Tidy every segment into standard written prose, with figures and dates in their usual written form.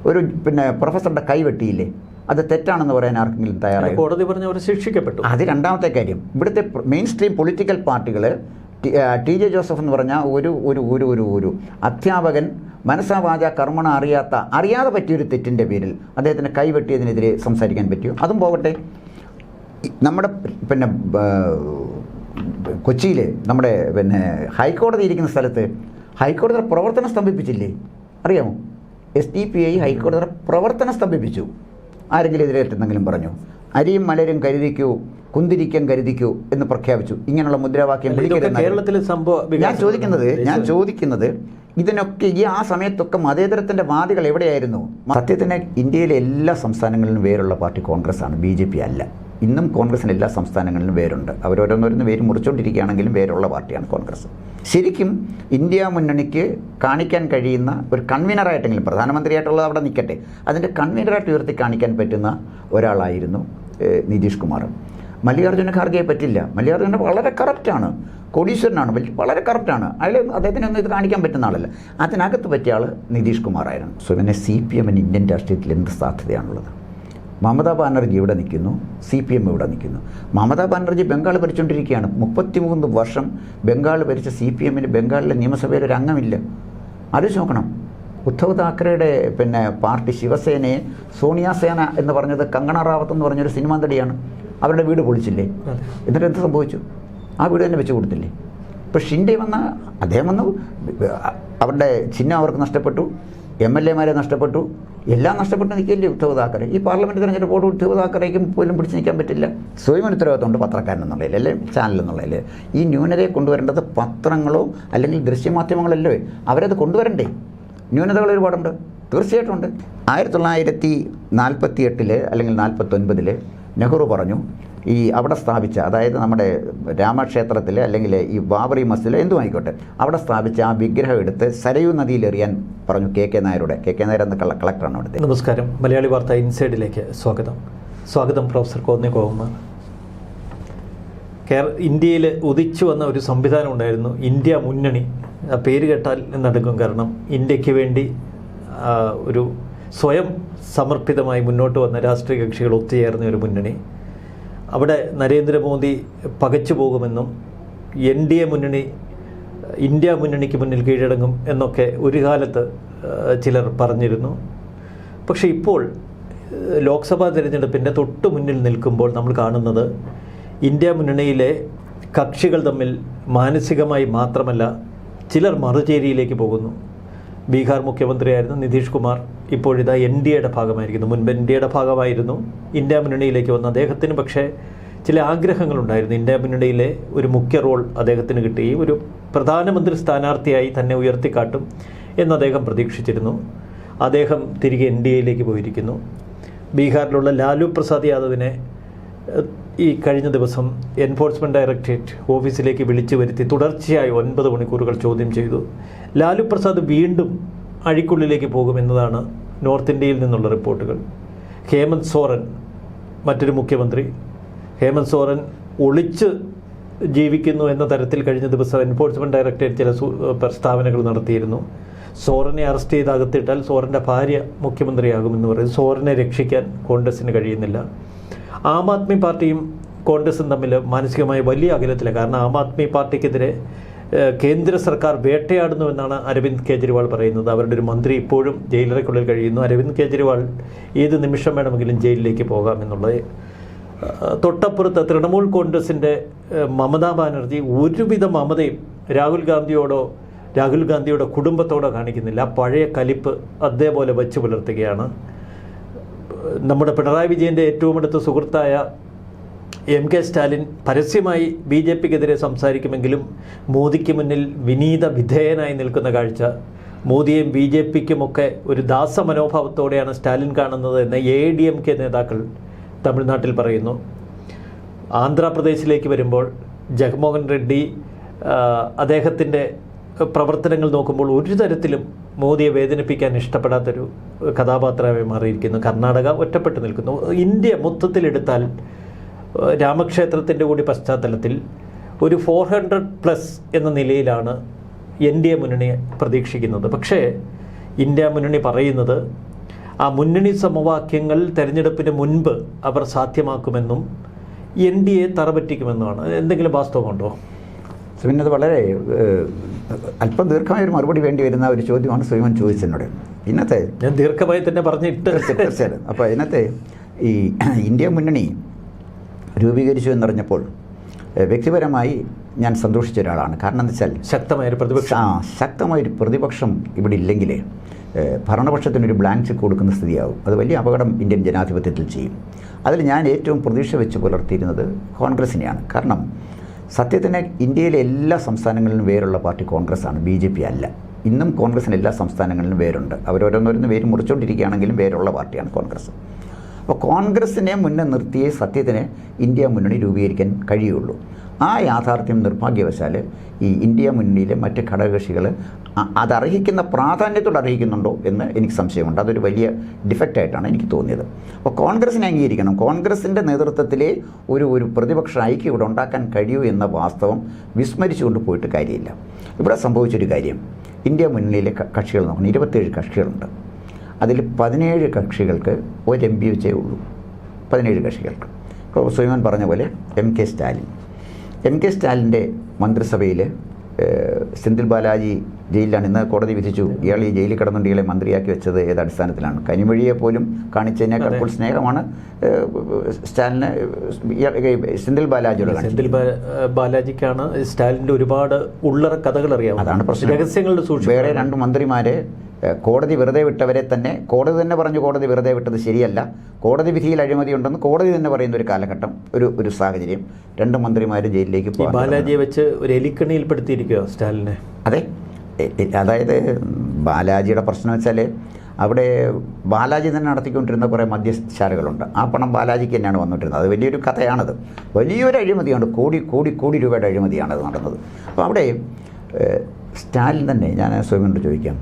ഒരു പ്രൊഫസറുടെ കൈ വെട്ടിയില്ലേ, അത് തെറ്റാണെന്ന് പറയാൻ ആർക്കെങ്കിലും തയ്യാറായി? കോടതി പറഞ്ഞവർ ശിക്ഷിക്കപ്പെട്ടു. അത് രണ്ടാമത്തെ കാര്യം. ഇവിടുത്തെ മെയിൻ സ്ട്രീം പൊളിറ്റിക്കൽ പാർട്ടികൾ ടി ജെ ജോസഫ് എന്ന് പറഞ്ഞ ഒരു അധ്യാപകൻ മനസ്സാവാച കർമ്മണ അറിയാതെ പറ്റിയൊരു തെറ്റിൻ്റെ പേരിൽ അദ്ദേഹത്തിന് കൈവെട്ടിയതിനെതിരെ സംസാരിക്കാൻ പറ്റുമോ? അതും പോകട്ടെ. നമ്മുടെ കൊച്ചിയിൽ നമ്മുടെ ഹൈക്കോടതി ഇരിക്കുന്ന സ്ഥലത്ത് ഹൈക്കോടതിയുടെ പ്രവർത്തനം സ്തംഭിപ്പിച്ചില്ലേ, അറിയാമോ? SDPI ഹൈക്കോടതിയുടെ പ്രവർത്തനം സ്തംഭിപ്പിച്ചു. ആരെങ്കിലും എതിരേറ്റെന്തെങ്കിലും പറഞ്ഞു? അരിയും മലരും കരുതിക്കൂ, കുന്തിരിക്കാൻ കരുതിക്കൂ എന്ന് പ്രഖ്യാപിച്ചു. ഇങ്ങനെയുള്ള മുദ്രാവാക്യം ഞാൻ ചോദിക്കുന്നത് ഇതിനൊക്കെ ആ സമയത്തൊക്കെ മതേതരത്തിൻ്റെ വാദികൾ എവിടെയായിരുന്നു? സത്യത്തിന് ഇന്ത്യയിലെ എല്ലാ സംസ്ഥാനങ്ങളിലും വേരുള്ള പാർട്ടി കോൺഗ്രസ് ആണ്, BJP അല്ല. ഇന്നും കോൺഗ്രസിന് എല്ലാ സംസ്ഥാനങ്ങളിലും വേരുണ്ട്. അവരോരോന്നോരോന്ന് വേര് മുറിച്ചുകൊണ്ടിരിക്കുകയാണെങ്കിലും വേരുള്ള പാർട്ടിയാണ് കോൺഗ്രസ്. ശരിക്കും ഇന്ത്യ മുന്നണിക്ക് കാണിക്കാൻ കഴിയുന്ന ഒരു കൺവീനറായിട്ടെങ്കിലും, പ്രധാനമന്ത്രിയായിട്ടുള്ളത് അവിടെ നിൽക്കട്ടെ, അതിൻ്റെ കൺവീനറായിട്ട് ഉയർത്തി കാണിക്കാൻ പറ്റുന്ന ഒരാളായിരുന്നു നിതീഷ് കുമാർ. മല്ലികാർജ്ജുന ഖാർഗെയെ പറ്റില്ല. മല്ലികാർജ്ജുന വളരെ കറപ്റ്റാണ്, കോടീശ്വരനാണ്, വളരെ കറപ്റ്റാണ്. അദ്ദേഹത്തിനൊന്നും ഇത് കാണിക്കാൻ പറ്റുന്ന ആളല്ല. അതിനകത്ത് പറ്റിയ ആൾ നിതീഷ് കുമാറായിരുന്നു. സോ പിന്നെ CPM ഇന്ത്യൻ രാഷ്ട്രീയത്തിൽ എന്ത് സാധ്യതയാണുള്ളത്? മമതാ ബാനർജി ഇവിടെ നിൽക്കുന്നു, CPM ഇവിടെ നിൽക്കുന്നു. മമതാ ബാനർജി ബംഗാൾ ഭരിച്ചുകൊണ്ടിരിക്കുകയാണ്. 33 വർഷം ബംഗാൾ ഭരിച്ച CPMന് ബംഗാളിലെ നിയമസഭയിൽ ഒരു അംഗമില്ല. ആലോചിച്ച് നോക്കണം. ഉദ്ധവ് താക്കറയുടെ പാർട്ടി ശിവസേനയെ സോണിയാസേന എന്ന് പറഞ്ഞത് കങ്കണ റാവത്ത് എന്ന് പറഞ്ഞൊരു സിനിമാ നടിയാണ്. അവരുടെ വീട് പൊളിച്ചില്ലേ? എന്നിട്ട് എന്ത് സംഭവിച്ചു? ആ വീട് തന്നെ വെച്ച് കൊടുത്തില്ലേ? ഇപ്പോൾ ഷിൻഡെ അദ്ദേഹം വന്നു, അവരുടെ ചിഹ്നം അവർക്ക് നഷ്ടപ്പെട്ടു, MLA-മാരെ നഷ്ടപ്പെട്ടു, എല്ലാം നഷ്ടപ്പെട്ട് നിൽക്കില്ലേ ഉദ്ധവ് താക്കറെ? ഈ പാർലമെൻറ്റ് തെരഞ്ഞെടുപ്പോട് ഉദ്ധവ് താക്കറേക്കും പോലും പിടിച്ച് നിൽക്കാൻ പറ്റില്ല. സ്വയം ഉത്തരവാദിത്തമുണ്ട് പത്രക്കാരൻ എന്നുള്ളതിൽ, അല്ലെ ചാനൽ എന്നുള്ളതിൽ. ഈ ന്യൂനതയെ കൊണ്ടുവരേണ്ടത് പത്രങ്ങളോ അല്ലെങ്കിൽ ദൃശ്യമാധ്യമങ്ങളല്ലോ, അവരത് കൊണ്ടുവരണ്ടേ? ന്യൂനതകൾ ഒരുപാടുണ്ട്, തീർച്ചയായിട്ടും ഉണ്ട്. 1948 അല്ലെങ്കിൽ 49 നെഹ്റു പറഞ്ഞു, ഈ അവിടെ സ്ഥാപിച്ച, അതായത് നമ്മുടെ രാമക്ഷേത്രത്തിൽ അല്ലെങ്കിൽ ഈ ബാബറി മസ്ജിദിൽ എന്തും ആയിക്കോട്ടെ, അവിടെ സ്ഥാപിച്ച ആ വിഗ്രഹം എടുത്ത് സരയൂ നദിയിൽ എറിയാൻ പറഞ്ഞു KK നായരുടെ. KK നായർ എന്ന കളക്ടറാണ് അവിടുത്തെ. നമസ്കാരം, മലയാളി വാർത്ത ഇൻസൈഡിലേക്ക് സ്വാഗതം പ്രൊഫസർ കോന്നി ഗോപകുമാർ. ഇന്ത്യയിൽ ഉദിച്ചു വന്ന ഒരു സംവിധാനം ഉണ്ടായിരുന്നു, ഇന്ത്യ മുന്നണി. ആ പേര് കേട്ടാൽ നടക്കും. കാരണം ഇന്ത്യക്ക് വേണ്ടി ഒരു സ്വയം സമർപ്പിതമായി മുന്നോട്ട് വന്ന രാഷ്ട്രീയ കക്ഷികൾ ഒത്തുചേർന്ന ഒരു മുന്നണി. അവിടെ നരേന്ദ്രമോദി പകച്ചു പോകുമെന്നും NDA മുന്നണി ഇന്ത്യ മുന്നണിക്ക് മുന്നിൽ കീഴടങ്ങും എന്നൊക്കെ ഒരു കാലത്ത് ചിലർ പറഞ്ഞിരുന്നു. പക്ഷേ ഇപ്പോൾ ലോക്സഭാ തിരഞ്ഞെടുപ്പിൻ്റെ തൊട്ട് മുന്നിൽ നിൽക്കുമ്പോൾ നമ്മൾ കാണുന്നത് ഇന്ത്യ മുന്നണിയിലെ കക്ഷികൾ തമ്മിൽ മാനസികമായി മാത്രമല്ല ചിലർ മറുചേരിയിലേക്ക് പോകുന്നു. ബീഹാർ മുഖ്യമന്ത്രിയായിരുന്നു നിതീഷ് കുമാർ, ഇപ്പോഴിതാ NDAയുടെ ഭാഗമായിരിക്കുന്നു. മുൻപ് NDAയുടെ ഭാഗമായിരുന്നു, ഇന്ത്യ മുന്നണിയിലേക്ക് വന്ന അദ്ദേഹത്തിന് പക്ഷേ ചില ആഗ്രഹങ്ങളുണ്ടായിരുന്നു. ഇന്ത്യ മുന്നണിയിലെ ഒരു മുഖ്യ റോൾ അദ്ദേഹത്തിന് കിട്ടി, ഒരു പ്രധാനമന്ത്രി സ്ഥാനാർത്ഥിയായി തന്നെ ഉയർത്തിക്കാട്ടും എന്ന് അദ്ദേഹം പ്രതീക്ഷിച്ചിരുന്നു. അദ്ദേഹം തിരികെ NDAയിലേക്ക് പോയിരിക്കുന്നു. ബീഹാറിലുള്ള ലാലു പ്രസാദ് യാദവിനെ ഈ കഴിഞ്ഞ ദിവസം എൻഫോഴ്സ്മെൻറ്റ് ഡയറക്ടറേറ്റ് ഓഫീസിലേക്ക് വിളിച്ചു വരുത്തി തുടർച്ചയായി 9 മണിക്കൂറുകൾ ചോദ്യം ചെയ്തു. ലാലു പ്രസാദ് വീണ്ടും അഴിക്കുള്ളിലേക്ക് പോകുമെന്നതാണ് നോർത്ത് ഇന്ത്യയിൽ നിന്നുള്ള റിപ്പോർട്ടുകൾ. ഹേമന്ത് സോറൻ മറ്റൊരു മുഖ്യമന്ത്രി, ഹേമന്ത് സോറൻ ഒളിച്ച് ജീവിക്കുന്നു എന്ന തരത്തിൽ കഴിഞ്ഞ ദിവസം എൻഫോഴ്സ്മെൻറ്റ് ഡയറക്ടറേറ്റ് ചില പ്രസ്താവനകൾ നടത്തിയിരുന്നു. സോറനെ അറസ്റ്റ് ചെയ്ത് അകത്തിട്ടാൽ സോറൻ്റെ ഭാര്യ മുഖ്യമന്ത്രിയാകുമെന്ന് പറയും. സോറനെ രക്ഷിക്കാൻ കോൺഗ്രസിന് കഴിയുന്നില്ല. ആം ആദ്മി പാർട്ടിയും കോൺഗ്രസും തമ്മിൽ മാനസികമായി വലിയ അകലത്തിലാണ്. കാരണം ആം ആദ്മി പാർട്ടിക്കെതിരെ കേന്ദ്ര സർക്കാർ വേട്ടയാടുന്നുവെന്നാണ് അരവിന്ദ് കെജ്രിവാൾ പറയുന്നത്. അവരുടെ ഒരു മന്ത്രി ഇപ്പോഴും ജയിലറയ്ക്കുള്ളിൽ കഴിയുന്നു. അരവിന്ദ് കെജ്രിവാൾ ഏത് നിമിഷം വേണമെങ്കിലും ജയിലിലേക്ക് പോകാമെന്നുള്ളത്. തൊട്ടപ്പുറത്ത് തൃണമൂൽ കോൺഗ്രസിൻ്റെ മമതാ ബാനർജി ഒരുവിധ മമതയും രാഹുൽ ഗാന്ധിയുടെ കുടുംബത്തോടോ കാണിക്കുന്നില്ല. പഴയ കലിപ്പ് അതേപോലെ വച്ചു പുലർത്തുകയാണ്. നമ്മുടെ പിണറായി വിജയൻ്റെ ഏറ്റവും അടുത്ത സുഹൃത്തായ MK സ്റ്റാലിൻ പരസ്യമായി BJPക്കെതിരെ സംസാരിക്കുമെങ്കിലും മോദിക്ക് മുന്നിൽ വിനീത വിധേയനായി നിൽക്കുന്ന കാഴ്ച, മോദിയെയും BJPക്കുമൊക്കെ ഒരു ദാസമനോഭാവത്തോടെയാണ് സ്റ്റാലിൻ കാണുന്നത് എന്ന് ADMK നേതാക്കൾ തമിഴ്നാട്ടിൽ പറയുന്നു. ആന്ധ്രാപ്രദേശിലേക്ക് വരുമ്പോൾ ജഗ്മോഹൻ റെഡ്ഡി അദ്ദേഹത്തിൻ്റെ പ്രവർത്തനങ്ങൾ നോക്കുമ്പോൾ ഒരു തരത്തിലും മോദിയെ വേദനിപ്പിക്കാൻ ഇഷ്ടപ്പെടാത്തൊരു കഥാപാത്രമായി മാറിയിരിക്കുന്നു. കർണാടക ഒറ്റപ്പെട്ട് നിൽക്കുന്നു. ഇന്ത്യ മൊത്തത്തിലെടുത്താൽ രാമക്ഷേത്രത്തിൻ്റെ കൂടി പശ്ചാത്തലത്തിൽ ഒരു 400+ എന്ന നിലയിലാണ് NDA മുന്നണിയെ പ്രതീക്ഷിക്കുന്നത്. പക്ഷേ ഇന്ത്യ മുന്നണി പറയുന്നത് ആ മുന്നണി സമവാക്യങ്ങൾ തെരഞ്ഞെടുപ്പിന് മുൻപ് അവർ സാധ്യമാക്കുമെന്നും NDA തറപറ്റിക്കുമെന്നുമാണ്. എന്തെങ്കിലും വാസ്തവമുണ്ടോ? സുവിൻ, അത് വളരെ അല്പം ദീർഘമായൊരു മറുപടി വേണ്ടി വരുന്ന ഒരു ചോദ്യമാണ് സുവിമൻ ചോദിച്ചതിനോട്. ഇന്നത്തെ ഞാൻ ദീർഘമായി തന്നെ പറഞ്ഞിട്ട് തീർച്ചയായിട്ടും. അപ്പോൾ ഇന്നത്തെ ഈ ഇന്ത്യ മുന്നണി രൂപീകരിച്ചു എന്നറിഞ്ഞപ്പോൾ വ്യക്തിപരമായി ഞാൻ സന്തോഷിച്ച ഒരാളാണ്. കാരണം എന്താ വെച്ചാൽ ശക്തമായൊരു പ്രതിപക്ഷം ഇവിടെ ഇല്ലെങ്കിൽ ഭരണപക്ഷത്തിനൊരു ബ്ലാങ്ക് ചെക്ക് കൊടുക്കുന്ന സ്ഥിതിയാകും. അത് വലിയ അപകടം ഇന്ത്യൻ ജനാധിപത്യത്തിൽ ചെയ്യും. അതിൽ ഞാൻ ഏറ്റവും പ്രതീക്ഷ വെച്ച് പുലർത്തിയിരുന്നത് കോൺഗ്രസിനെയാണ്. കാരണം സത്യത്തിന് ഇന്ത്യയിലെ എല്ലാ സംസ്ഥാനങ്ങളിലും വേരുള്ള പാർട്ടി കോൺഗ്രസ്സാണ്, BJP അല്ല. ഇന്നും കോൺഗ്രസിന് എല്ലാ സംസ്ഥാനങ്ങളിലും വേരുണ്ട്. അവരോരോന്നോരോന്ന് വേര് മുറിച്ചുകൊണ്ടിരിക്കുകയാണെങ്കിലും വേരുള്ള പാർട്ടിയാണ് കോൺഗ്രസ്. അപ്പോൾ കോൺഗ്രസിനെ മുന്നേ നിർത്തിയേ സത്യത്തിന് ഇന്ത്യ മുന്നണി രൂപീകരിക്കാൻ കഴിയുള്ളൂ. ആ യാഥാർത്ഥ്യം നിർഭാഗ്യവശാൽ ഈ ഇന്ത്യ മുന്നണിയിലെ മറ്റ് ഘടകകക്ഷികൾ അതർഹിക്കുന്ന പ്രാധാന്യത്തോട് അർഹിക്കുന്നുണ്ടോ എന്ന് എനിക്ക് സംശയമുണ്ട്. അതൊരു വലിയ ഡിഫക്റ്റായിട്ടാണ് എനിക്ക് തോന്നിയത്. അപ്പോൾ കോൺഗ്രസിനെ അംഗീകരിക്കണം. കോൺഗ്രസിൻ്റെ നേതൃത്വത്തിലെ ഒരു പ്രതിപക്ഷ ഐക്യം ഇവിടെ ഉണ്ടാക്കാൻ കഴിയൂ എന്ന വാസ്തവം വിസ്മരിച്ചുകൊണ്ട് പോയിട്ട് കാര്യമില്ല. ഇവിടെ സംഭവിച്ചൊരു കാര്യം, ഇന്ത്യ മുന്നണിയിലെ കക്ഷികൾ നോക്കണം, 27 കക്ഷികളുണ്ട്. അതിൽ 17 കക്ഷികൾക്ക് ഒരു MP വെച്ചേ ഉള്ളൂ. 17 കക്ഷികൾക്ക്. ഇപ്പോൾ സുവിമൻ പറഞ്ഞ പോലെ MK സ്റ്റാലിൻ്റെ മന്ത്രിസഭയിൽ സെന്തിൽ ബാലാജി ജയിലിലാണ്. ഇന്ന് കോടതി വിധിച്ചു ഇയാൾ ഈ ജയിലിൽ കിടന്നുകൊണ്ട് ഇയാളെ മന്ത്രിയാക്കി വെച്ചത് ഏത് അടിസ്ഥാനത്തിലാണ്? കനിമൊഴിയെ പോലും കാണിച്ചതിനേക്കാൾ കൂടുതൽ സ്നേഹമാണ് സ്റ്റാലിന് സെന്തിൽ ബാലാജിയോട്. സെന്തിൽ ബാലാജിക്കാണ് സ്റ്റാലിൻ്റെ ഒരുപാട് ഉള്ളറ കഥകൾ അറിയാം. അതാണ് പ്രശ്നം. രഹസ്യങ്ങളുടെ സൂക്ഷിപ്പ്. വേറെ 2 മന്ത്രിമാരെ കോടതി വെറുതെ വിട്ടവരെ തന്നെ കോടതി തന്നെ പറഞ്ഞു കോടതി വെറുതെ വിട്ടത് ശരിയല്ല, കോടതി വിധിയിൽ അഴിമതി ഉണ്ടെന്ന് കോടതി തന്നെ പറയുന്ന ഒരു കാലഘട്ടം, ഒരു സാഹചര്യം. 2 മന്ത്രിമാർ ജയിലിലേക്ക് പോയി. ബാലാജിയെ വെച്ച് ഒരു എലിക്കണിയിൽപ്പെടുത്തിയിരിക്കുക സ്റ്റാലിനെ. അതെ, അതായത് ബാലാജിയുടെ പ്രശ്നം വെച്ചാൽ അവിടെ ബാലാജി തന്നെ നടത്തിക്കൊണ്ടിരുന്ന കുറേ മദ്യശാലകളുണ്ട്. ആ പണം ബാലാജിക്ക് തന്നെയാണ് വന്നിട്ടിരുന്നത്. അത് വലിയൊരു കഥയാണത്. വലിയൊരു അഴിമതിയാണ്, കോടി രൂപയുടെ അഴിമതിയാണത് നടന്നത്. അപ്പോൾ അവിടെ സ്റ്റാലിൻ തന്നെ, ഞാൻ സ്വയംകൊണ്ട് ചോദിക്കാം,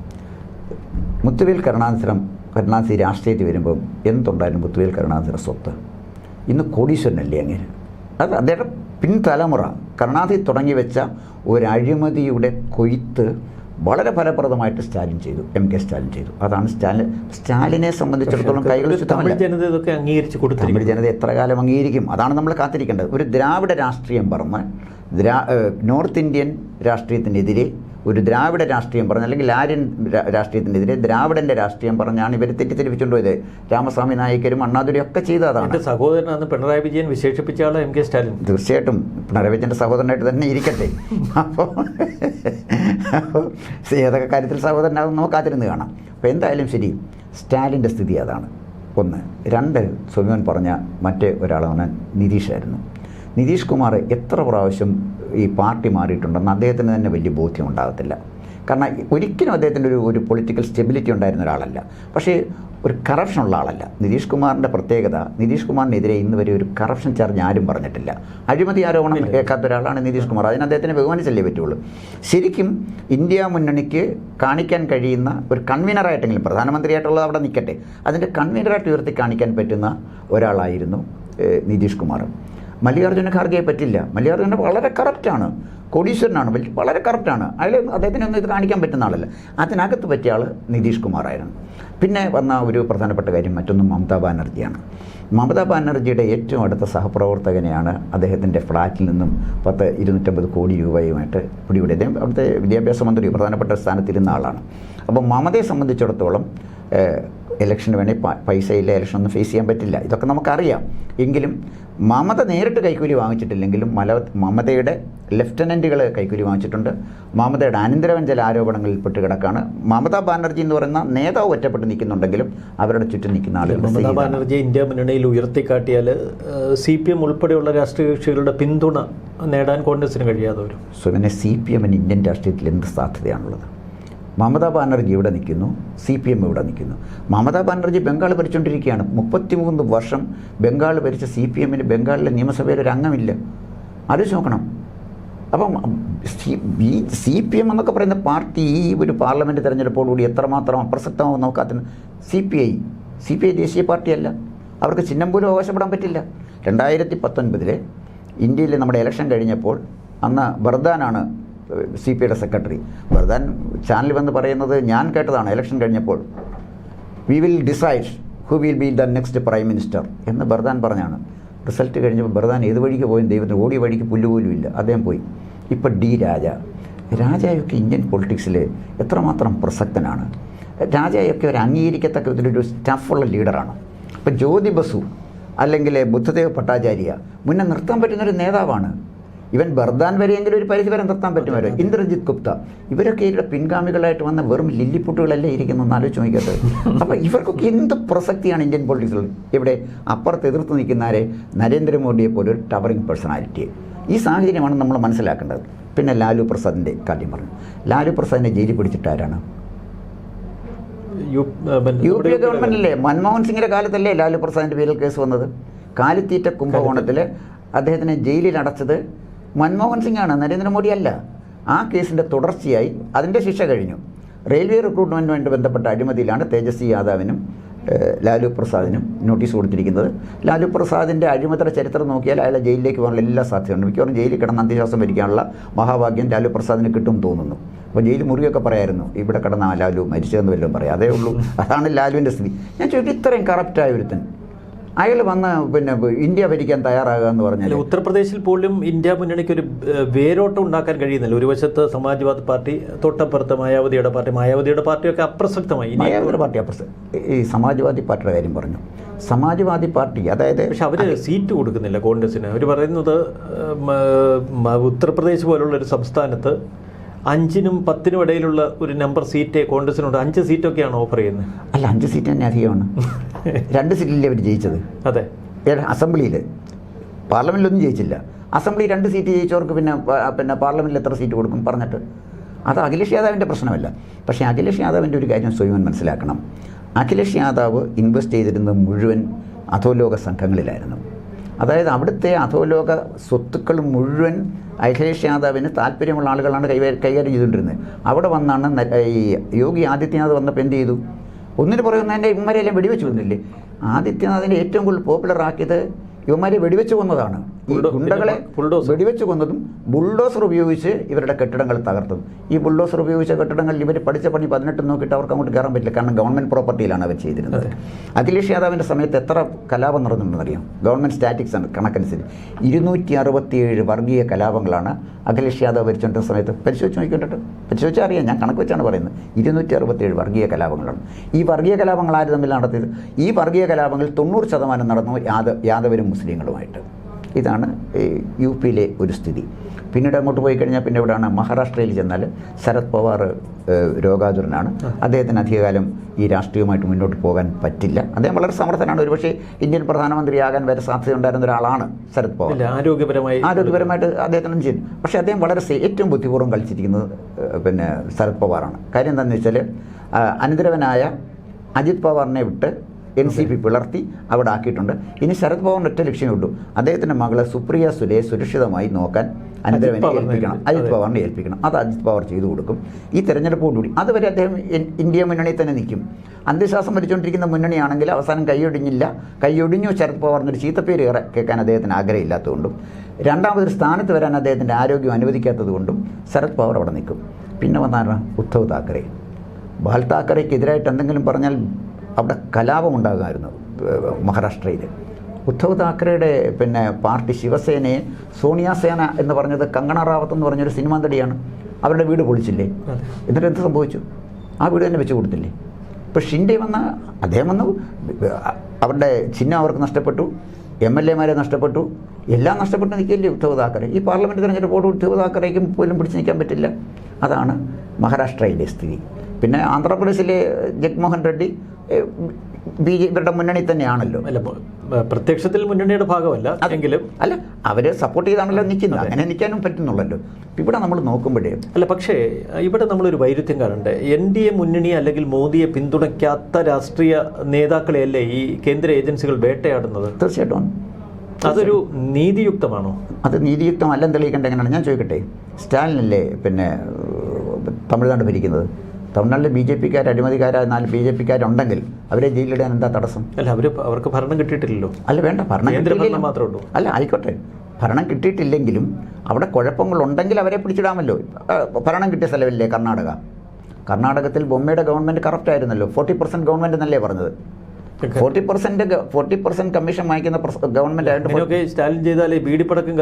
മുത്തുവേൽ കരുണാനിധി രാഷ്ട്രീയത്തിൽ വരുമ്പം എന്തുണ്ടായിരുന്നു മുത്തുവേൽ കരുണാനിധിയുടെ സ്വത്ത്? ഇന്ന് കോടീശ്വരനല്ലേ അങ്ങനെ? അത് അദ്ദേഹം പിൻതലമുറ കരുണാനിധി തുടങ്ങി വെച്ച ഒരു അഴിമതിയുടെ കൊയ്ത്ത് വളരെ ഫലപ്രദമായിട്ട് സ്റ്റാലിൻ ചെയ്തു, MK സ്റ്റാലിൻ ചെയ്തു. അതാണ് സ്റ്റാലിനെ സംബന്ധിച്ചിടത്തോളം കൈകൾ തമിഴ് ജനത ഇതൊക്കെ അംഗീകരിച്ച് കൊടുത്തു. തമിഴ് ജനത എത്ര കാലം അംഗീകരിക്കും? അതാണ് നമ്മൾ കാത്തിരിക്കേണ്ടത്. ഒരു ദ്രാവിഡ രാഷ്ട്രീയം പറഞ്ഞ് നോർത്ത് ഇന്ത്യൻ രാഷ്ട്രീയത്തിനെതിരെ ഒരു ദ്രാവിഡ രാഷ്ട്രീയം പറഞ്ഞ്, അല്ലെങ്കിൽ ആര്യൻ രാഷ്ട്രീയത്തിനെതിരെ ദ്രാവിഡൻ്റെ രാഷ്ട്രീയം പറഞ്ഞാണ് ഇവർ തെറ്റിദ്ധരിപ്പിച്ചുകൊണ്ടുപോയത്. രാമസ്വാമി നായിക്കരും അണ്ണാദുരയും ഒക്കെ ചെയ്തതാണ്. സഹോദരനാണ് പിണറായി വിജയൻ വിശേഷിപ്പിച്ച ആൾ MK സ്റ്റാലിൻ. തീർച്ചയായിട്ടും പിണറായി വിജയൻ്റെ സഹോദരനായിട്ട് തന്നെ ഇരിക്കട്ടെ. അപ്പോൾ ഏതൊക്കെ കാര്യത്തിൽ സഹോദരനാകും നമുക്ക് കാത്തിരുന്ന് കാണാം. അപ്പോൾ എന്തായാലും ശരി, സ്റ്റാലിൻ്റെ സ്ഥിതി അതാണ്. 1. 2, സുവിമൻ പറഞ്ഞ മറ്റേ ഒരാളാണ് നിതീഷായിരുന്നു. നിതീഷ് കുമാർ എത്ര പ്രാവശ്യം ഈ പാർട്ടി മാറിയിട്ടുണ്ടെന്ന് അദ്ദേഹത്തിന് തന്നെ വലിയ ബോധ്യം ഉണ്ടാകത്തില്ല. കാരണം ഒരിക്കലും അദ്ദേഹത്തിൻ്റെ ഒരു പൊളിറ്റിക്കൽ സ്റ്റെബിലിറ്റി ഉണ്ടായിരുന്ന ഒരാളല്ല. പക്ഷേ ഒരു കറപ്ഷനുള്ള ആളല്ല. നിതീഷ് കുമാറിൻ്റെ പ്രത്യേകത, നിതീഷ് കുമാറിനെതിരെ ഇന്ന് വരെ ഒരു കറപ്ഷൻ ചാർജ് ആരും പറഞ്ഞിട്ടില്ല. അഴിമതി ആരോപണം കേൾക്കാത്ത ഒരാളാണ് നിതീഷ് കുമാർ. അതിന് അദ്ദേഹത്തിനെ ബഹുമാനിച്ചല്ലേ പറ്റുള്ളൂ. ശരിക്കും ഇന്ത്യ മുന്നണിക്ക് കാണിക്കാൻ കഴിയുന്ന ഒരു കൺവീനറായിട്ടെങ്കിലും, പ്രധാനമന്ത്രിയായിട്ടുള്ളത് അവിടെ നിൽക്കട്ടെ, അതിൻ്റെ കൺവീനറായിട്ട് ഉയർത്തി കാണിക്കാൻ പറ്റുന്ന ഒരാളായിരുന്നു നിതീഷ് കുമാർ. മല്ലികാർജ്ജുന ഖാർഗെയെ പറ്റില്ല. മല്ലികാർജ്ജുന വളരെ കറപ്റ്റാണ്, കോടീശ്വരനാണ്, വളരെ കറപ്റ്റാണ്. അദ്ദേഹത്തിനൊന്നും ഇത് കാണിക്കാൻ പറ്റുന്ന ആളല്ല. അതിനകത്ത് പറ്റിയ ആൾ നിതീഷ് കുമാറായിരുന്നു. പിന്നെ വന്ന ഒരു പ്രധാനപ്പെട്ട കാര്യം മറ്റൊന്ന് മമതാ ബാനർജിയാണ്. മമതാ ബാനർജിയുടെ ഏറ്റവും അടുത്ത സഹപ്രവർത്തകനെയാണ് അദ്ദേഹത്തിൻ്റെ ഫ്ലാറ്റിൽ നിന്നും 250 കോടി രൂപയുമായിട്ട് പിടികൂടി. അദ്ദേഹം അവിടുത്തെ വിദ്യാഭ്യാസ മന്ത്രി പ്രധാനപ്പെട്ട സ്ഥാനത്തിരുന്ന ആളാണ്. അപ്പോൾ മമതയെ സംബന്ധിച്ചിടത്തോളം ഇലക്ഷന് വേണ്ടി പൈസയില്ല, ഇലക്ഷനൊന്നും ഫേസ് ചെയ്യാൻ പറ്റില്ല, ഇതൊക്കെ നമുക്കറിയാം. എങ്കിലും മമത നേരിട്ട് കൈക്കൂലി വാങ്ങിച്ചിട്ടില്ലെങ്കിലും മമതയുടെ ലെഫ്റ്റനൻറ്റുകൾ കൈക്കൂലി വാങ്ങിച്ചിട്ടുണ്ട്. മമതയുടെ അനന്തരവൻ ചില ആരോപണങ്ങളിൽ പെട്ട് കിടക്കാണ്. മമതാ ബാനർജി എന്ന് പറയുന്ന നേതാവ് ഒറ്റപ്പെട്ട് നിൽക്കുന്നുണ്ടെങ്കിലും അവരുടെ ചുറ്റും നിൽക്കുന്ന ആളുകൾ. മമതാ ബാനർജി ഇന്ത്യ മുന്നണിയിൽ ഉയർത്തിക്കാട്ടിയാൽ CPM ഉൾപ്പെടെയുള്ള രാഷ്ട്രീയ കക്ഷികളുടെ പിന്തുണ നേടാൻ കോൺഗ്രസിന് കഴിയാതെ വരും. സോ പിന്നെ CPM-ന് ഇന്ത്യൻ രാഷ്ട്രീയത്തിൽ എന്ത് സാധ്യതയാണുള്ളത്? മമതാ ബാനർജി ഇവിടെ നിൽക്കുന്നു, CPM ഇവിടെ നിൽക്കുന്നു. മമതാ ബാനർജി ബംഗാൾ ഭരിച്ചുകൊണ്ടിരിക്കുകയാണ്. 33 വർഷം ബംഗാൾ ഭരിച്ച CPM-ന് ബംഗാളിലെ നിയമസഭയിൽ ഒരു അംഗമില്ല. ആലോചിച്ച് നോക്കണം. അപ്പം CPM എന്നൊക്കെ പറയുന്ന പാർട്ടി ഈ ഒരു പാർലമെൻറ്റ് തെരഞ്ഞെടുപ്പോടുകൂടി എത്രമാത്രം അപ്രസക്തമാവും നോക്കാത്ത. CPI ദേശീയ പാർട്ടിയല്ല. അവർക്ക് ചിഹ്നം പോലും അവകാശപ്പെടാൻ പറ്റില്ല. 2019 ഇന്ത്യയിൽ നമ്മുടെ ഇലക്ഷൻ കഴിഞ്ഞപ്പോൾ അന്ന് ബർദാനാണ് CPIയുടെ സെക്രട്ടറി. ബർദാൻ ചാനൽ വന്ന് പറയുന്നത് ഞാൻ കേട്ടതാണ്. ഇലക്ഷൻ കഴിഞ്ഞപ്പോൾ we will decide who will be the next prime minister എന്ന് ബർദാൻ പറഞ്ഞാണ്. റിസൾട്ട് കഴിഞ്ഞപ്പോൾ ബർദാൻ ഏത് വഴിക്ക് പോയും ദൈവത്തിന് ഓടിയ വഴിക്ക് പുല്ലുപോലും ഇല്ല, അദ്ദേഹം പോയി. ഇപ്പോൾ ഡി രാജയൊക്കെ ഇന്ത്യൻ പൊളിറ്റിക്സിൽ എത്രമാത്രം പ്രസക്തനാണ്. രാജയൊക്കെ ഒരു അംഗീകരിക്കത്തക്ക വിധത്തിലൊരു സ്റ്റാഫുള്ള ലീഡറാണ്. ഇപ്പോൾ ജ്യോതി ബസു അല്ലെങ്കിൽ ബുദ്ധദേവ് ഭട്ടാചാര്യ മുന്നേ നിർത്താൻ പറ്റുന്നൊരു നേതാവാണ്. ഇവൻ ബർദാൻ വരെയെങ്കിലും ഒരു പരിധി വരെ നിർത്താൻ പറ്റുമല്ലോ. ഇന്ദ്രജിത് ഗുപ്ത, ഇവരൊക്കെ ഇവരുടെ പിൻഗാമികളായിട്ട് വന്ന വെറും ലില്ലിപ്പുട്ടുകളല്ലേ ഇരിക്കുന്നു എന്ന് ആലോചിച്ച് നോക്കിയത്. അപ്പോൾ ഇവർക്കൊക്കെ എന്ത് പ്രസക്തിയാണ് ഇന്ത്യൻ പൊളിറ്റിക്സിൽ? ഇവിടെ അപ്പുറത്ത് എതിർത്ത് നിൽക്കുന്നവരെ നരേന്ദ്രമോദിയെ പോലെ ഒരു ടവറിങ് പേഴ്സണാലിറ്റി. ഈ സാഹചര്യമാണ് നമ്മൾ മനസ്സിലാക്കേണ്ടത്. പിന്നെ ലാലു പ്രസാദിൻ്റെ കാര്യം പറഞ്ഞു. ലാലു പ്രസാദിനെ ജയിലിൽ പിടിച്ചിട്ടാരാണ്? യു പി എ ഗവൺമെൻറ്റില്ലേ, മൻമോഹൻ സിംഗിൻ്റെ കാലത്തല്ലേ ലാലു പ്രസാദിൻ്റെ പേരിൽ കേസ് വന്നത്? കാലിത്തീറ്റ കുംഭകോണത്തിൽ അദ്ദേഹത്തിനെ ജയിലിൽ അടച്ചത് മൻമോഹൻ സിംഗാണ്, നരേന്ദ്രമോദി അല്ല. ആ കേസിൻ്റെ തുടർച്ചയായി അതിൻ്റെ ശിക്ഷ കഴിഞ്ഞു. റെയിൽവേ റിക്രൂട്ട്മെൻറ്റുമായിട്ട് ബന്ധപ്പെട്ട അഴിമതിയിലാണ് തേജസ്വി യാദവിനും ലാലു പ്രസാദിനും നോട്ടീസ് കൊടുത്തിരിക്കുന്നത്. ലാലു പ്രസാദിൻ്റെ അഴിമതിയുടെ ചരിത്രം നോക്കിയാൽ അയാളെ ജയിലിലേക്ക് പോകാനുള്ള എല്ലാ സാധ്യതയുണ്ട്. മിക്കവാറും ജയിലിൽ കിടന്ന് അന്ത്യശ്വാസം ഭരിക്കാനുള്ള മഹാഭാഗ്യം ലാലു പ്രസാദിന് കിട്ടും തോന്നുന്നു. അപ്പോൾ ജയിൽ മുറിയൊക്കെ പറയായിരുന്നു, ഇവിടെ കിടന്ന ലാലു മരിച്ചതെന്ന് വല്ലതും പറയാം, അതേ ഉള്ളൂ. അതാണ് ലാലുവിൻ്റെ സ്ഥിതി. ഞാൻ ചോദിച്ചു, ഇത്രയും കറപ്റ്റായ ഒരുത്തൻ അയാൾ വന്ന് പിന്നെ ഇന്ത്യ ഭരിക്കാൻ തയ്യാറാകുക എന്ന് പറഞ്ഞാൽ, ഉത്തർപ്രദേശിൽ പോലും ഇന്ത്യ മുന്നണിക്ക് ഒരു വേരോട്ടം ഉണ്ടാക്കാൻ കഴിയുന്നില്ല. ഒരു വശത്ത് സമാജ്വാദി പാർട്ടി, തൊട്ടപ്പുറത്ത് മായാവതിയുടെ പാർട്ടിയൊക്കെ അപ്രസക്തമായി. മായാവതിയുടെ പാർട്ടി ഈ സമാജ്വാദി പാർട്ടിയുടെ കാര്യം പറഞ്ഞു. സമാജ്വാദി പാർട്ടി അതായത് പക്ഷെ അവർ സീറ്റ് കൊടുക്കുന്നില്ല കോൺഗ്രസിന്. അവർ പറയുന്നത് ഉത്തർപ്രദേശ് പോലുള്ള ഒരു സംസ്ഥാനത്ത് 5-നും 10-നും ഇടയിലുള്ള ഒരു നമ്പർ സീറ്റ് കോൺഗ്രസിനുണ്ട്. 5 സീറ്റൊക്കെയാണ് ഓഫർ ചെയ്യുന്നത്. അല്ല, 5 സീറ്റ് തന്നെ അധികമാണ്. 2 സീറ്റിലല്ലേ അവർ ജയിച്ചത്? അതെ, അസംബ്ലിയിൽ. പാർലമെൻറ്റിലൊന്നും ജയിച്ചില്ല. അസംബ്ലി 2 സീറ്റ് ജയിച്ചവർക്ക് പിന്നെ പാർലമെൻറ്റിൽ എത്ര സീറ്റ് കൊടുക്കും പറഞ്ഞിട്ട്? അത് അഖിലേഷ് യാദവിൻ്റെ പ്രശ്നമല്ല. പക്ഷേ അഖിലേഷ് യാദവിൻ്റെ ഒരു കാര്യം സ്വയം മനസ്സിലാക്കണം. അഖിലേഷ് യാദവ് ഇൻവെസ്റ്റ് ചെയ്തിരുന്നത് മുഴുവൻ അധോലോക സംഘങ്ങളിലായിരുന്നു. അതായത് അവിടുത്തെ അധോലോക സ്വത്തുക്കൾ മുഴുവൻ അഖിലേഷ് യാദവിന് താല്പര്യമുള്ള ആളുകളാണ് കൈകാര്യം ചെയ്തുകൊണ്ടിരുന്നത്. അവിടെ വന്നാണ് ഈ യോഗി ആദിത്യനാഥ് വന്നപ്പോൾ എന്ത് ചെയ്തു? ഒന്നിന് പറയുന്നതിൻ്റെ ഇവന്മാരെല്ലാം വെടിവെച്ച് കൊന്നില്ലേ? ആദിത്യനാഥിനെ ഏറ്റവും കൂടുതൽ പോപ്പുലർ ആക്കിയത് ഇവന്മാരെ വെടിവെച്ച് കൊന്നതാണ്. ഈ ഗുണ്ടകളെ വെടിവെച്ച് കൊന്നതും ബുൾഡോസർ ഉപയോഗിച്ച് ഇവരുടെ കെട്ടിടങ്ങൾ തകർത്തതും. ഈ ബുൾഡോസർ ഉപയോഗിച്ച കെട്ടിടങ്ങളിൽ ഇവർ പഠിച്ച പണി 18 നോക്കിയിട്ട് അവർക്ക് അങ്ങോട്ട് കയറാൻ പറ്റില്ല. കാരണം ഗവൺമെൻറ് പ്രോപ്പർട്ടിയിലാണ് അവർ ചെയ്തിരുന്നത്. അഖിലേഷ് യാദവിൻ്റെ സമയത്ത് എത്ര കലാപം നടന്നിട്ടുണ്ടെന്നറിയാം? ഗവൺമെൻറ് സ്റ്റാറ്റിക്സ് കണക്കനുസരിച്ച് 267 വർഗീയ കലാപങ്ങളാണ് അഖിലേഷ് യാദവ് ഭരിച്ചുകൊണ്ടിരുന്ന സമയത്ത്. പരിശോധിച്ച് നോക്കിക്കൊണ്ടിട്ട് പരിശോധിച്ചാൽ അറിയാം, ഞാൻ കണക്ക് വെച്ചാണ് പറയുന്നത്. 267 വർഗീയ കലാപങ്ങളാണ്. ഈ വർഗീയ കലാപങ്ങൾ ആര് തമ്മിൽ നടത്തിയത്? ഈ വർഗീയ കലാപങ്ങളിൽ 90% നടന്നു യാദവരും മുസ്ലിങ്ങളുമായിട്ട്. ഇതാണ് യു പിയിലെ ഒരു സ്ഥിതി. പിന്നീട് അങ്ങോട്ട് പോയി കഴിഞ്ഞാൽ പിന്നെ ഇവിടെയാണ് മഹാരാഷ്ട്രയിൽ ചെന്നാൽ ശരത് പവാർ രോഗാതുരനാണ്. അദ്ദേഹത്തിന് അധികകാലം ഈ രാഷ്ട്രീയവുമായിട്ട് മുന്നോട്ട് പോകാൻ പറ്റില്ല. അദ്ദേഹം വളരെ സമർത്ഥനാണ്. ഒരുപക്ഷെ ഇന്ത്യൻ പ്രധാനമന്ത്രിയാകാൻ വരെ സാധ്യതയുണ്ടായിരുന്ന ഒരാളാണ് ശരത് പവാർ. ആരോഗ്യപരമായിട്ട് അദ്ദേഹത്തിനും ചെയ്തു. പക്ഷേ അദ്ദേഹം വളരെ ഏറ്റവും ബുദ്ധിപൂർവ്വം കളിച്ചിരിക്കുന്നത് പിന്നെ ശരത് പവാറാണ്. കാര്യം എന്താണെന്ന് വെച്ചാൽ അനന്തരവനായ അജിത് പവാറിനെ വിട്ട് NCP പിളർത്തി അവിടെ ആക്കിയിട്ടുണ്ട്. ഇനി ശരത് പവാറിന് ഒറ്റ ലക്ഷ്യമേ ഉള്ളൂ, അദ്ദേഹത്തിൻ്റെ മകളെ സുപ്രിയ സുലെ സുരക്ഷിതമായി നോക്കാൻ അനന്തരവനെ ഏൽപ്പിക്കണം, അജിത് പവാറിനെ ഏൽപ്പിക്കണം. അത് അജിത് പവാർ ചെയ്തു കൊടുക്കും ഈ തെരഞ്ഞെടുപ്പോടുകൂടി. അതുവരെ അദ്ദേഹം ഇന്ത്യ മുന്നണിയിൽ തന്നെ നിൽക്കും. അന്ത്യശ്വാസം ഭരിച്ചുകൊണ്ടിരിക്കുന്ന മുന്നണിയാണെങ്കിൽ അവസാനം കൈയൊടിഞ്ഞു ശരത് പവാറിനൊരു ചീത്തപ്പേര് കേൾക്കാൻ അദ്ദേഹത്തിന് ആഗ്രഹമില്ലാത്തതുകൊണ്ടും രണ്ടാമതൊരു സ്ഥാനത്ത് വരാൻ അദ്ദേഹത്തിൻ്റെ ആരോഗ്യം അനുവദിക്കാത്തത് കൊണ്ടും ശരത് പവാർ അവിടെ നിൽക്കും. പിന്നെ വന്നാണ് ഉദ്ധവ് താക്കറെ. ബാൽ താക്കറെക്കെതിരായിട്ട് എന്തെങ്കിലും പറഞ്ഞാൽ അവിടെ കലാപമുണ്ടാകുമായിരുന്നു മഹാരാഷ്ട്രയിൽ. ഉദ്ധവ് താക്കറെയുടെ പിന്നെ പാർട്ടി ശിവസേനയെ സോണിയാസേന എന്ന് പറഞ്ഞത് കങ്കണ റാവത്ത് എന്ന് പറഞ്ഞൊരു സിനിമാ നടിയാണ്. അവരുടെ വീട് പൊളിച്ചില്ലേ? എന്നിട്ട് എന്ത് സംഭവിച്ചു? ആ വീട് തന്നെ വെച്ച് കൊടുത്തില്ലേ? ഇപ്പോൾ ഷിൻഡെ അദ്ദേഹം വന്നു, അവരുടെ ചിഹ്നം അവർക്ക് നഷ്ടപ്പെട്ടു, MLA-മാരെ നഷ്ടപ്പെട്ടു, എല്ലാം നഷ്ടപ്പെട്ട് നിൽക്കില്ലേ ഉദ്ധവ് താക്കറെ. ഈ പാർലമെൻറ്റ് തെരഞ്ഞെടുപ്പോട് ഉദ്ധവ് താക്കറേക്കും പോലും പിടിച്ച് നിൽക്കാൻ പറ്റില്ല. അതാണ് മഹാരാഷ്ട്രയിലെ സ്ഥിതി. പിന്നെ ആന്ധ്രാപ്രദേശിലെ ജഗ്മോഹൻ റെഡ്ഡി ഇവരുടെ മുന്നണി തന്നെയാണല്ലോ. അല്ല, പ്രത്യക്ഷത്തിൽ മുന്നണിയുടെ ഭാഗമല്ല എങ്കിലും അല്ല, അവരെ സപ്പോർട്ട് ചെയ്താണല്ലോ നിൽക്കുന്നത്. അങ്ങനെ നിൽക്കാനും പറ്റുന്നുള്ളല്ലോ. ഇവിടെ നമ്മൾ നോക്കുമ്പോഴേ അല്ല, പക്ഷേ ഇവിടെ നമ്മളൊരു വൈരുദ്ധ്യം കാണുന്നുണ്ട്. NDA മുന്നണി അല്ലെങ്കിൽ മോദിയെ പിന്തുണയ്ക്കാത്ത രാഷ്ട്രീയ നേതാക്കളെയല്ലേ ഈ കേന്ദ്ര ഏജൻസികൾ വേട്ടയാടുന്നത്? തീർച്ചയായിട്ടും അതൊരു നീതിയുക്തമാണോ? അത് നീതിയുക്തമല്ലെന്ന് തെളിയിക്കേണ്ട എങ്ങനെയാണ്? ഞാൻ ചോദിക്കട്ടെ, സ്റ്റാലിനല്ലേ പിന്നെ തമിഴ്നാട് ഭരിക്കുന്നത്? തമിഴ്നാട്ടിലെ BJP-ക്കാർ അഴിമതിക്കാരായ 4 BJP-ക്കാരുണ്ടെങ്കിൽ അവരെ ജയിലിടാൻ എന്താ തടസ്സം? അല്ല, അവർക്ക് ഭരണം കിട്ടിയിട്ടില്ലല്ലോ. അല്ല, വേണ്ട, ഭരണം മാത്രമേ ഉള്ളൂ. അല്ല, ആയിക്കോട്ടെ, ഭരണം കിട്ടിയിട്ടില്ലെങ്കിലും അവിടെ കുഴപ്പങ്ങളുണ്ടെങ്കിൽ അവരെ പിടിച്ചിടാമല്ലോ. ഭരണം കിട്ടിയ സ്ഥലമല്ലേ കർണാടക? കർണാടകത്തിൽ ബൊമ്മയുടെ ഗവൺമെൻറ് കറപ്റ്റ് ആയിരുന്നല്ലോ. 40% ഗവൺമെൻറ് എന്നല്ലേ പറഞ്ഞത്. 40% കമ്മീഷൻ വാങ്ങിക്കുന്ന ഗവൺമെൻറ് ആയിട്ട് സ്റ്റാലിൻ ചെയ്താലേ ബീഡിപ്പടക്കം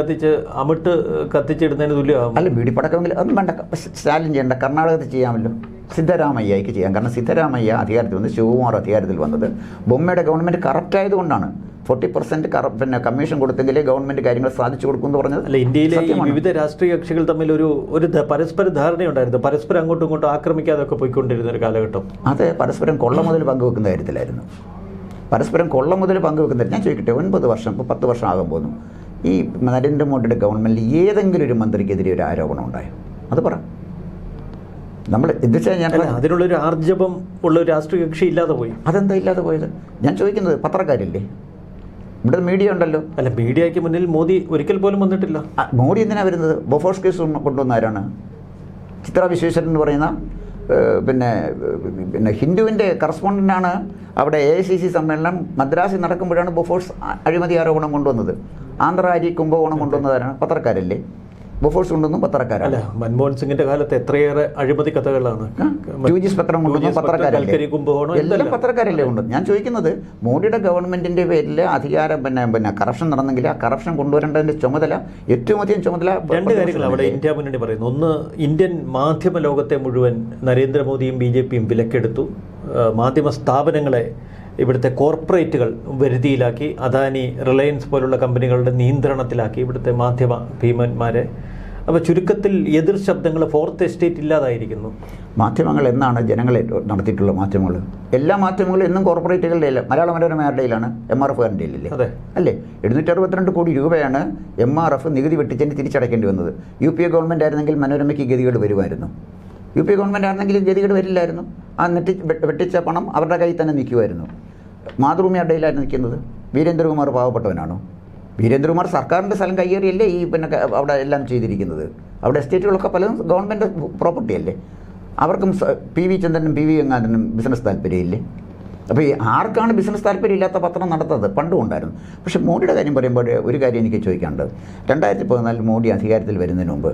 കത്തിച്ചിടുന്നതിന് തുല്യമാകും. അല്ല, ബീഡിപ്പടക്കമെങ്കിൽ ഒന്നും വേണ്ട, സ്റ്റാലിൻ ചെയ്യേണ്ട, കർണാടകത്തിൽ ചെയ്യാമല്ലോ. സിദ്ധരാമയ്യക്ക് ചെയ്യാം. കാരണം സിദ്ധരാമയ്യ അധികാരത്തിൽ വന്ന് ശിവകുമാർ അധികാരത്തിൽ വന്നത് ബൊമ്മയുടെ ഗവൺമെൻറ് കറപ്റ്റ് ആയതുകൊണ്ടാണ്. 40% കമ്മീഷൻ കൊടുത്തെങ്കിലേ ഗവൺമെൻറ് കാര്യങ്ങൾ സാധിച്ചു കൊടുക്കുമെന്ന് പറഞ്ഞത്. അല്ല, ഇന്ത്യയിലെ വിവിധ രാഷ്ട്രീയ കക്ഷികൾ തമ്മിൽ ഒരു പരസ്പര ധാരണയുണ്ടായിരുന്നു. പരസ്പരം അങ്ങോട്ടും ഇങ്ങോട്ടും ആക്രമിക്കാതൊക്കെ പോയിക്കൊണ്ടിരുന്ന ഒരു കാലഘട്ടം. അത് പരസ്പരം കൊള്ള മുതൽ പങ്കുവെക്കുന്ന കാര്യത്തിലായിരുന്നു. പരസ്പരം കൊള്ള മുതൽ പങ്കുവെക്കുന്നത്. ഞാൻ ചോദിക്കട്ടെ, 9 വർഷം, ഇപ്പോൾ 10 വർഷം ആകാൻ പോകുന്നു, ഈ നരേന്ദ്രമോദിയുടെ ഗവൺമെൻറ്റിൽ ഏതെങ്കിലും ഒരു മന്ത്രിക്കെതിരെ ഒരു ആരോപണം ഉണ്ടായോ? അത് പറ. നമ്മൾ എന്നുവെച്ചാൽ ഞാൻ അതിനുള്ളൊരു ആർജവം ഉള്ള ഒരു രാഷ്ട്രീയ കക്ഷി ഇല്ലാതെ പോയി. അതെന്താ ഇല്ലാതെ പോയത്? ഞാൻ ചോദിക്കുന്നത്, പത്രക്കാരില്ലേ? ഇവിടെ മീഡിയ ഉണ്ടല്ലോ. അല്ല, മീഡിയയ്ക്ക് മുന്നിൽ മോദി ഒരിക്കൽ പോലും വന്നിട്ടില്ല. മോദി എന്തിനാണ് വരുന്നത്? ബൊഫോഴ്സ് കേസ് കൊണ്ടുവന്ന ആരാണ്? ചിത്ര വിശ്വേശ്വരൻ എന്ന് പറയുന്ന പിന്നെ ഹിന്ദുവിൻ്റെ കറസ്പോണ്ടൻ്റാണ്. അവിടെ AICC സമ്മേളനം മദ്രാസിൽ നടക്കുമ്പോഴാണ് ബൊഫോഴ്സ് അഴിമതി ആരോപണം കൊണ്ടുവന്നത്. ആന്ധ്ര അരി കുംഭകോണം കൊണ്ടുവന്നതാരാണ്? പത്രക്കാരല്ലേ? ബൊഫോഴ്സ് കൊണ്ടുവന്നും പത്രക്കാരല്ല. മൻമോഹൻ സിംഗിന്റെ കാലത്ത് എത്രയേറെ അഴിമതി കഥകളാണ്. ജൂജിസ് പത്രം കൊണ്ടുവന്നും പത്രക്കാരല്ലേ? എല്ലാം പത്രക്കാരല്ലേ കൊണ്ടു. ഞാൻ ചോദിക്കുന്നത്, മോഡിയുടെ ഗവൺമെന്റിന്റെ പേരിൽ അധികാരം പിന്നെ കറപ്ഷൻ നടന്നെങ്കിൽ ആ കറപ്ഷൻ കൊണ്ടുവരേണ്ടതിന്റെ ചുമതല, ഏറ്റവും അധികം ചുമതല 2 കാര്യങ്ങൾ അവിടെ ഇന്ത്യ മുന്നണി പറയുന്നു. ഒന്ന്, ഇന്ത്യൻ മാധ്യമ ലോകത്തെ മുഴുവൻ നരേന്ദ്രമോദിയും BJPയും വിലക്കെടുത്തു. മാധ്യമ സ്ഥാപനങ്ങളെ, ഇവിടുത്തെ കോർപ്പറേറ്റുകൾ വരുതിയിലാക്കി. അദാനി, റിലയൻസ് പോലുള്ള കമ്പനികളുടെ നിയന്ത്രണത്തിലാക്കി ഇവിടുത്തെ മാധ്യമ ഭീമന്മാരെ. അപ്പോൾ ചുരുക്കത്തിൽ എതിർ ശബ്ദങ്ങൾ, ഫോർത്ത് എസ്റ്റേറ്റ് ഇല്ലാതായിരിക്കുന്നു. മാധ്യമങ്ങൾ എന്നാണ് ജനങ്ങളെ നടത്തിയിട്ടുള്ള മാധ്യമങ്ങൾ? എല്ലാ മാധ്യമങ്ങളും എന്നും കോർപ്പറേറ്റുകളുടെ ഇല്ല. മലയാള മനോരമയുടെ കയ്യിലാണ്, MRFകാരൻ്റെ ഇല്ലേ? അതെ അല്ലേ? 762 കോടി രൂപയാണ് MRF നികുതി വെട്ടിച്ചതിന് തിരിച്ചടയ്ക്കേണ്ടി വന്നത്. UPA ഗവൺമെൻറ് ആയിരുന്നെങ്കിൽ മനോരമയ്ക്ക് ഗതികേട് വരുമായിരുന്നു. UPA ഗവൺമെൻറ് ആയിരുന്നെങ്കിലും ഗതികേട് വരില്ലായിരുന്നു. ആ വെട്ടിച്ച പണം അവരുടെ കയ്യിൽ തന്നെ നിൽക്കുമായിരുന്നു. മാതൃഭൂമി അഡയിലായിരുന്നു നിൽക്കുന്നത്. വീരേന്ദ്രകുമാർ പാവപ്പെട്ടവനാണോ? വീരേന്ദ്രകുമാർ സർക്കാരിൻ്റെ സ്ഥലം കയ്യേറിയല്ലേ ഈ അവിടെ എല്ലാം ചെയ്തിരിക്കുന്നത്. അവിടെ എസ്റ്റേറ്റുകളൊക്കെ പലതും ഗവൺമെൻറ് പ്രോപ്പർട്ടി അല്ലേ? അവർക്കും PV ചന്ദ്രനും PV ഗംഗാധരനും ബിസിനസ് താല്പര്യമില്ലേ? അപ്പോൾ ഈ ആർക്കാണ് ബിസിനസ് താല്പര്യമില്ലാത്ത പത്രം നടത്തുന്നത്? പണ്ടും ഉണ്ടായിരുന്നു. പക്ഷേ മോഡിയുടെ കാര്യം പറയുമ്പോൾ ഒരു കാര്യം എനിക്ക് ചോദിക്കാനുണ്ട്. 2014 മോഡി അധികാരത്തിൽ വരുന്നതിന് മുമ്പ്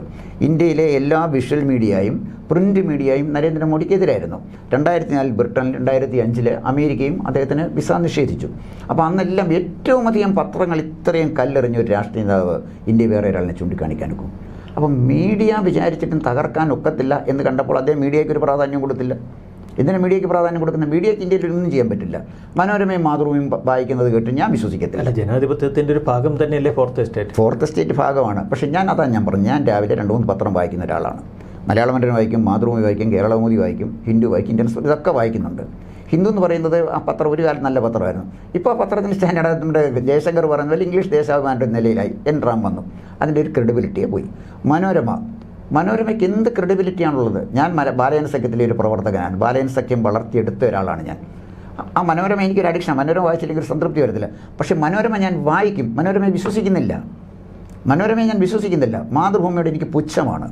ഇന്ത്യയിലെ എല്ലാ വിഷ്വൽ മീഡിയയും പ്രിൻ്റ് മീഡിയയും നരേന്ദ്രമോദിക്കെതിരായിരുന്നു. 2004 ബ്രിട്ടനിൽ, 2005 അമേരിക്കയും അദ്ദേഹത്തിന് വിസ നിഷേധിച്ചു. അപ്പോൾ അന്നെല്ലാം ഏറ്റവും അധികം പത്രങ്ങൾ ഇത്രയും കല്ലെറിഞ്ഞ ഒരു രാഷ്ട്രീയ നേതാവ് ഇന്ത്യ വേറെ ഒരാളിനെ ചൂണ്ടിക്കാണിക്കാൻ ഒക്കും. അപ്പം മീഡിയ വിചാരിച്ചിട്ടും തകർക്കാൻ ഒക്കത്തില്ല എന്ന് കണ്ടപ്പോൾ അദ്ദേഹം മീഡിയയ്ക്ക് ഒരു പ്രാധാന്യം കൊടുത്തില്ല. എന്തിനാണ് മീഡിയയ്ക്ക് പ്രാധാന്യം കൊടുക്കുന്നത്? മീഡിയയ്ക്ക് ഇന്ത്യയിൽ ഒന്നും ചെയ്യാൻ പറ്റില്ല. മനോരമയും മാതൃഭൂമിയും വായിക്കുന്നത് കേട്ട് ഞാൻ വിശ്വസിക്കത്തില്ല. ജനാധിപത്യത്തിൻ്റെ ഒരു ഭാഗം തന്നെയല്ലേ ഫോർത്ത് എസ്റ്റേറ്റ്? ഫോർത്ത് എസ്റ്റേറ്റ് ഭാഗമാണ്. പക്ഷേ ഞാൻ പറഞ്ഞു, ഞാൻ രാവിലെ 2-3 പത്രം വായിക്കുന്ന ഒരാളാണ്. മലയാള മനോരമ വായിക്കും, മാതൃഭൂമി വായിക്കും, കേരളകൗമുദി വായിക്കും, ഹിന്ദു വായിക്കും, ഇന്ത്യൻ എക്സ്പ്രസ്, ഇതൊക്കെ വായിക്കുന്നുണ്ട്. ഹിന്ദു എന്ന് പറയുന്നത് ആ പത്രം ഒരു കാലം നല്ല പത്രമായിരുന്നു. ഇപ്പോൾ ആ പത്രത്തിന് സ്റ്റാൻഡേർഡ് നമ്മുടെ ജയശങ്കർ പറയുന്ന പോലെ ഇംഗ്ലീഷ് ദേശാഭിമാനിയുടെ നിലയിലായി. എൻറാം വന്നു. അതിൻ്റെ ഒരു ക്രെഡിബിലിറ്റിയെ പോയി. മനോരമയ്ക്ക് എന്ത് ക്രെഡിബിലിറ്റിയാണുള്ളത്? ഞാൻ ബാലയൻ സഖ്യത്തിലെ ഒരു പ്രവർത്തകനാണ്. ബാലയൻ സഖ്യം വളർത്തിയെടുത്ത ഒരാളാണ് ഞാൻ. ആ മനോരമ എനിക്കൊരു അഡിക്ഷനാണ്. മനോരമ വായിച്ചില്ലെങ്കിൽ ഒരു സംതൃപ്തി വരത്തില്ല. പക്ഷേ മനോരമ ഞാൻ വായിക്കും. മനോരമയെ വിശ്വസിക്കുന്നില്ല. മാതൃഭൂമിയോട് എനിക്ക് പുച്ഛമാണ്.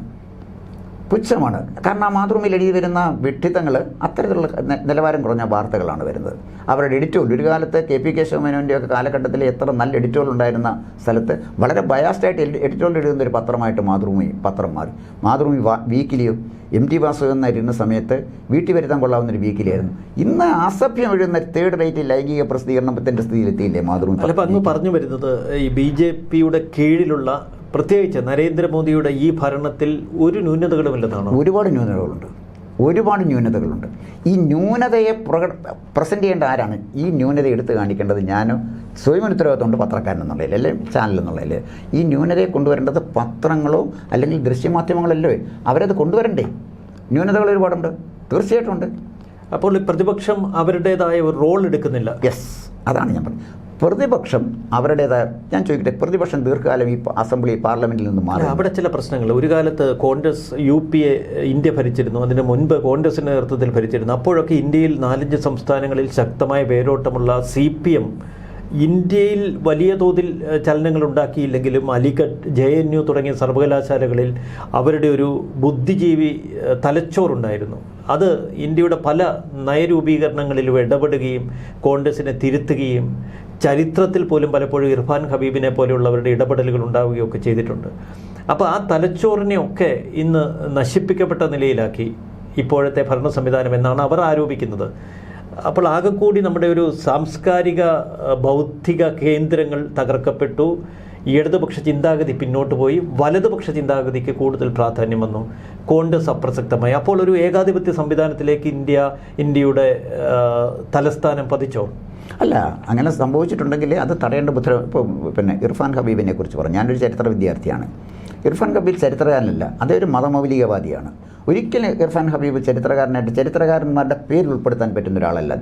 കാരണം ആ മാതൃഭൂമിയിൽ എഴുതി വരുന്ന വിഡ്ഢിത്തങ്ങൾ അത്തരത്തിലുള്ള നിലവാരം കുറഞ്ഞ വാർത്തകളാണ് വരുന്നത്. അവരുടെ എഡിറ്റോറിയൽ, ഒരു കാലത്ത് KP കേശവമേനോൻ്റെയൊക്കെ കാലഘട്ടത്തിൽ എത്ര നല്ല എഡിറ്റോറിയൽ ഉണ്ടായിരുന്ന സ്ഥലത്ത് വളരെ ബയാസ്ഡായിട്ട് എഡിറ്റോറിയൽ എഴുതുന്ന ഒരു പത്രമായിട്ട് മാതൃഭൂമി പത്രം മാറി. മാതൃഭൂമി വീക്കിലിയോ MT വാസുദേവനായിരുന്ന സമയത്ത് വീട്ടിൽ വരുത്താൻ കൊള്ളാവുന്നൊരു വീക്കിലിയായിരുന്നു. ഇന്ന് അസഭ്യം എഴുതുന്ന 3rd റേറ്റ് ലൈംഗിക പ്രസിദ്ധീകരണത്തിൻ്റെ സ്ഥിതിയിലെത്തിയില്ലേ മാതൃഭൂമി? അങ്ങ് പറഞ്ഞു വരുന്നത് ഈ BJPയുടെ കീഴിലുള്ള, പ്രത്യേകിച്ച് നരേന്ദ്രമോദിയുടെ ഈ ഭരണത്തിൽ ഒരു ന്യൂനതകളുമില്ലെന്നാണ്. ഒരുപാട് ന്യൂനതകളുണ്ട്. ഈ ന്യൂനതയെ പ്രസൻറ്റ് ചെയ്യേണ്ട ആരാണ്? ഈ ന്യൂനത എടുത്തു കാണിക്കേണ്ടത് ഞാനും സ്വയം ഉത്തരവാദിത്തമുണ്ട് പത്രക്കാരനെന്നുള്ളതിൽ, അല്ലെ ചാനൽ എന്നുള്ളതിൽ. ഈ ന്യൂനതയെ കൊണ്ടുവരേണ്ടത് പത്രങ്ങളോ അല്ലെങ്കിൽ ദൃശ്യമാധ്യമങ്ങളല്ലോ. അവരത് കൊണ്ടുവരണ്ടേ? ന്യൂനതകൾ ഒരുപാടുണ്ട്, തീർച്ചയായിട്ടും ഉണ്ട്. അപ്പോൾ ഈ പ്രതിപക്ഷം അവരുടേതായ ഒരു റോൾ എടുക്കുന്നില്ല. യെസ്, അതാണ് ഞാൻ പറഞ്ഞത്. പ്രതിപക്ഷം അവരുടേതായ, ഞാൻ ചോദിക്കട്ടെ, പ്രതിപക്ഷം ദീർഘകാലം ഈ അസംബ്ലി പാർലമെന്റിൽ നിന്ന് മാറി. അവിടെ ചില പ്രശ്നങ്ങൾ. ഒരു കാലത്ത് കോൺഗ്രസ് UPA ഇന്ത്യ ഭരിച്ചിരുന്നു. അതിന് മുൻപ് കോൺഗ്രസിൻ്റെ നേതൃത്വത്തിൽ ഭരിച്ചിരുന്നു. അപ്പോഴൊക്കെ ഇന്ത്യയിൽ 4-5 സംസ്ഥാനങ്ങളിൽ ശക്തമായ വേരോട്ടമുള്ള CPM ഇന്ത്യയിൽ വലിയ തോതിൽ ചലനങ്ങൾ ഉണ്ടാക്കിയില്ലെങ്കിലും അലിഗഡ്, JNU തുടങ്ങിയ സർവകലാശാലകളിൽ അവരുടെ ഒരു ബുദ്ധിജീവി തലച്ചോറുണ്ടായിരുന്നു. അത് ഇന്ത്യയുടെ പല നയരൂപീകരണങ്ങളിലും ഇടപെടുകയും കോൺഗ്രസിനെ തിരുത്തുകയും ചരിത്രത്തിൽ പോലും പലപ്പോഴും ഇർഫാൻ ഹബീബിനെ പോലെയുള്ളവരുടെ ഇടപെടലുകൾ ഉണ്ടാവുകയൊക്കെ ചെയ്തിട്ടുണ്ട്. അപ്പോൾ ആ തലച്ചോറിനെയൊക്കെ ഇന്ന് നശിപ്പിക്കപ്പെട്ട നിലയിലാക്കി ഇപ്പോഴത്തെ ഭരണ സംവിധാനം എന്നാണ് അവർ ആരോപിക്കുന്നത്. അപ്പോൾ ആകെക്കൂടി നമ്മുടെ ഒരു സാംസ്കാരിക ബൗദ്ധിക കേന്ദ്രങ്ങൾ തകർക്കപ്പെട്ടു. ഇടതുപക്ഷ ചിന്താഗതി പിന്നോട്ട് പോയി, വലതുപക്ഷ ചിന്താഗതിക്ക് കൂടുതൽ പ്രാധാന്യം വന്നു, കോൺഗ്രസ് അപ്രസക്തമായി. അപ്പോൾ ഒരു ഏകാധിപത്യ സംവിധാനത്തിലേക്ക് ഇന്ത്യയുടെ തലസ്ഥാനം പതിച്ചോ? അല്ല, അങ്ങനെ സംഭവിച്ചിട്ടുണ്ടെങ്കിൽ അത് തടയേണ്ട പിന്നെ ഇർഫാൻ ഹബീബിനെ കുറിച്ച് പറഞ്ഞു. ഞാനൊരു ചരിത്ര വിദ്യാർത്ഥിയാണ്. ഇർഫാൻ ഹബീബ് ചരിത്രകാരനല്ല, അദ്ദേഹം മതമൗലികവാദിയാണ്. ഒരിക്കലും ഇർഫാൻ ഹബീബ് ചരിത്രകാരന്മാരുടെ പേരിൽ ഉൾപ്പെടുത്താൻ പറ്റുന്ന ഒരാളല്ല